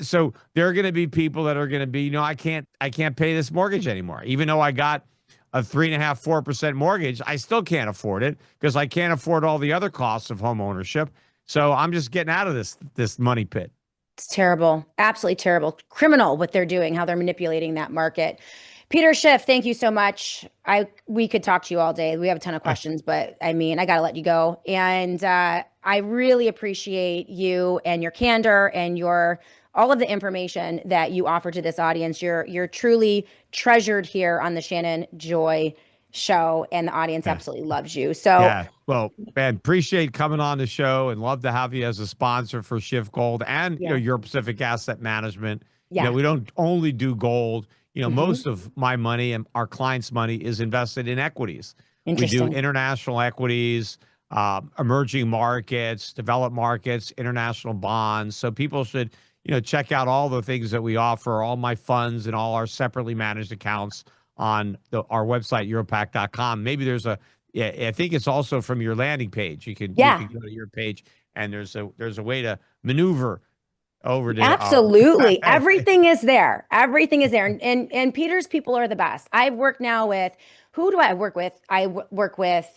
So there are going to be people that are going to be, I can't pay this mortgage anymore. Even though I got a 3.5%, 4% mortgage, I still can't afford it because I can't afford all the other costs of home ownership. So I'm just getting out of this money pit. It's terrible. Absolutely terrible. Criminal what they're doing, how they're manipulating that market. Peter Schiff, thank you so much. We could talk to you all day. We have a ton of questions, but I mean, I got to let you go. And I really appreciate you and your candor and your all of the information that you offer to this audience. You're truly treasured here on the Shannon Joy Show, and the audience Yeah. absolutely loves you. So Yeah. Well, man, appreciate coming on the show and love to have you as a sponsor for Shift Gold and, yeah, Your Pacific Asset Management. yeah, We don't only do gold. hmm Most of my money and our clients' money is invested in equities. We do interesting. international equities, emerging markets, developed markets, international bonds. So people should, check out all the things that we offer, all my funds and all our separately managed accounts on our website, europac.com. Maybe there's yeah, I think it's also from your landing page. You can Yeah. go to your page and there's a way to maneuver over to Absolutely. Everything is there. Everything is there. And Peter's people are the best. I've worked now with who do I work with? Work with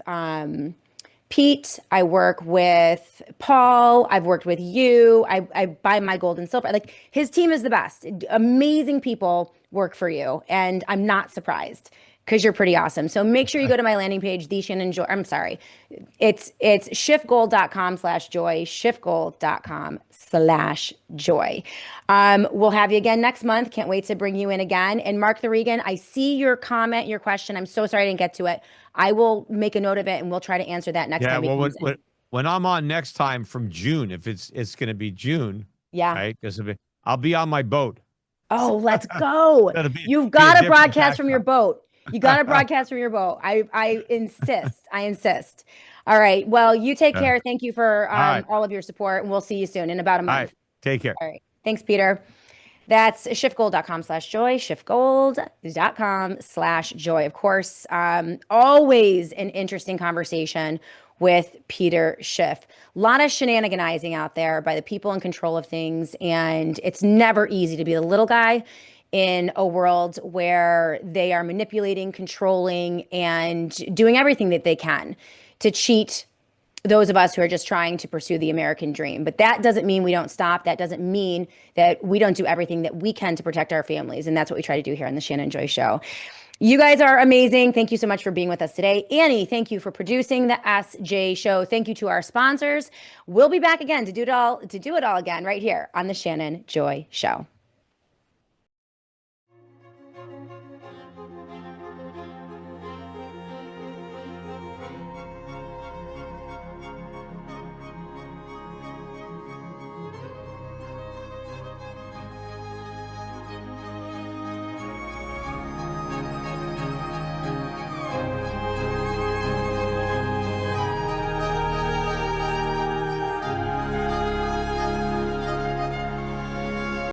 Pete. I work with Paul. I've worked with you. I buy my gold and silver. Like his team is the best. Amazing people work for you. And I'm not surprised because you're pretty awesome. So make sure you go to my landing page, the Shannon Joy. I'm sorry. It's shiftgold.com/joy, shiftgold.com/joy. We'll have you again next month. Can't wait to bring you in again. And Mark the Regan, I see your comment, your question. I'm so sorry I didn't get to it. I will make a note of it and we'll try to answer that next Yeah, time he well, comes in. when I'm on next time from June, if it's going to be June, Yeah. right? Because I'll be on my boat. Oh, let's go. That'll You've be a got to different broadcast from your backdrop. boat. You got to broadcast from your boat. I insist. I insist. All right. Well, you take Yeah. care. Thank you for All right. all of your support, and we'll see you soon in about a All right. month. Take care. All right. Thanks, Peter. That's shiftgold.com/joy, shiftgold.com/joy. Of course, always an interesting conversation with Peter Schiff. A lot of shenaniganizing out there by the people in control of things, and it's never easy to be the little guy in a world where they are manipulating, controlling, and doing everything that they can to cheat those of us who are just trying to pursue the American dream. But that doesn't mean we don't stop. That doesn't mean that we don't do everything that we can to protect our families. And that's what we try to do here on the Shannon Joy Show. You guys are amazing. Thank you so much for being with us today. Annie, thank you for producing the SJ Show. Thank you to our sponsors. We'll be back again to do it all again right here on the Shannon Joy Show.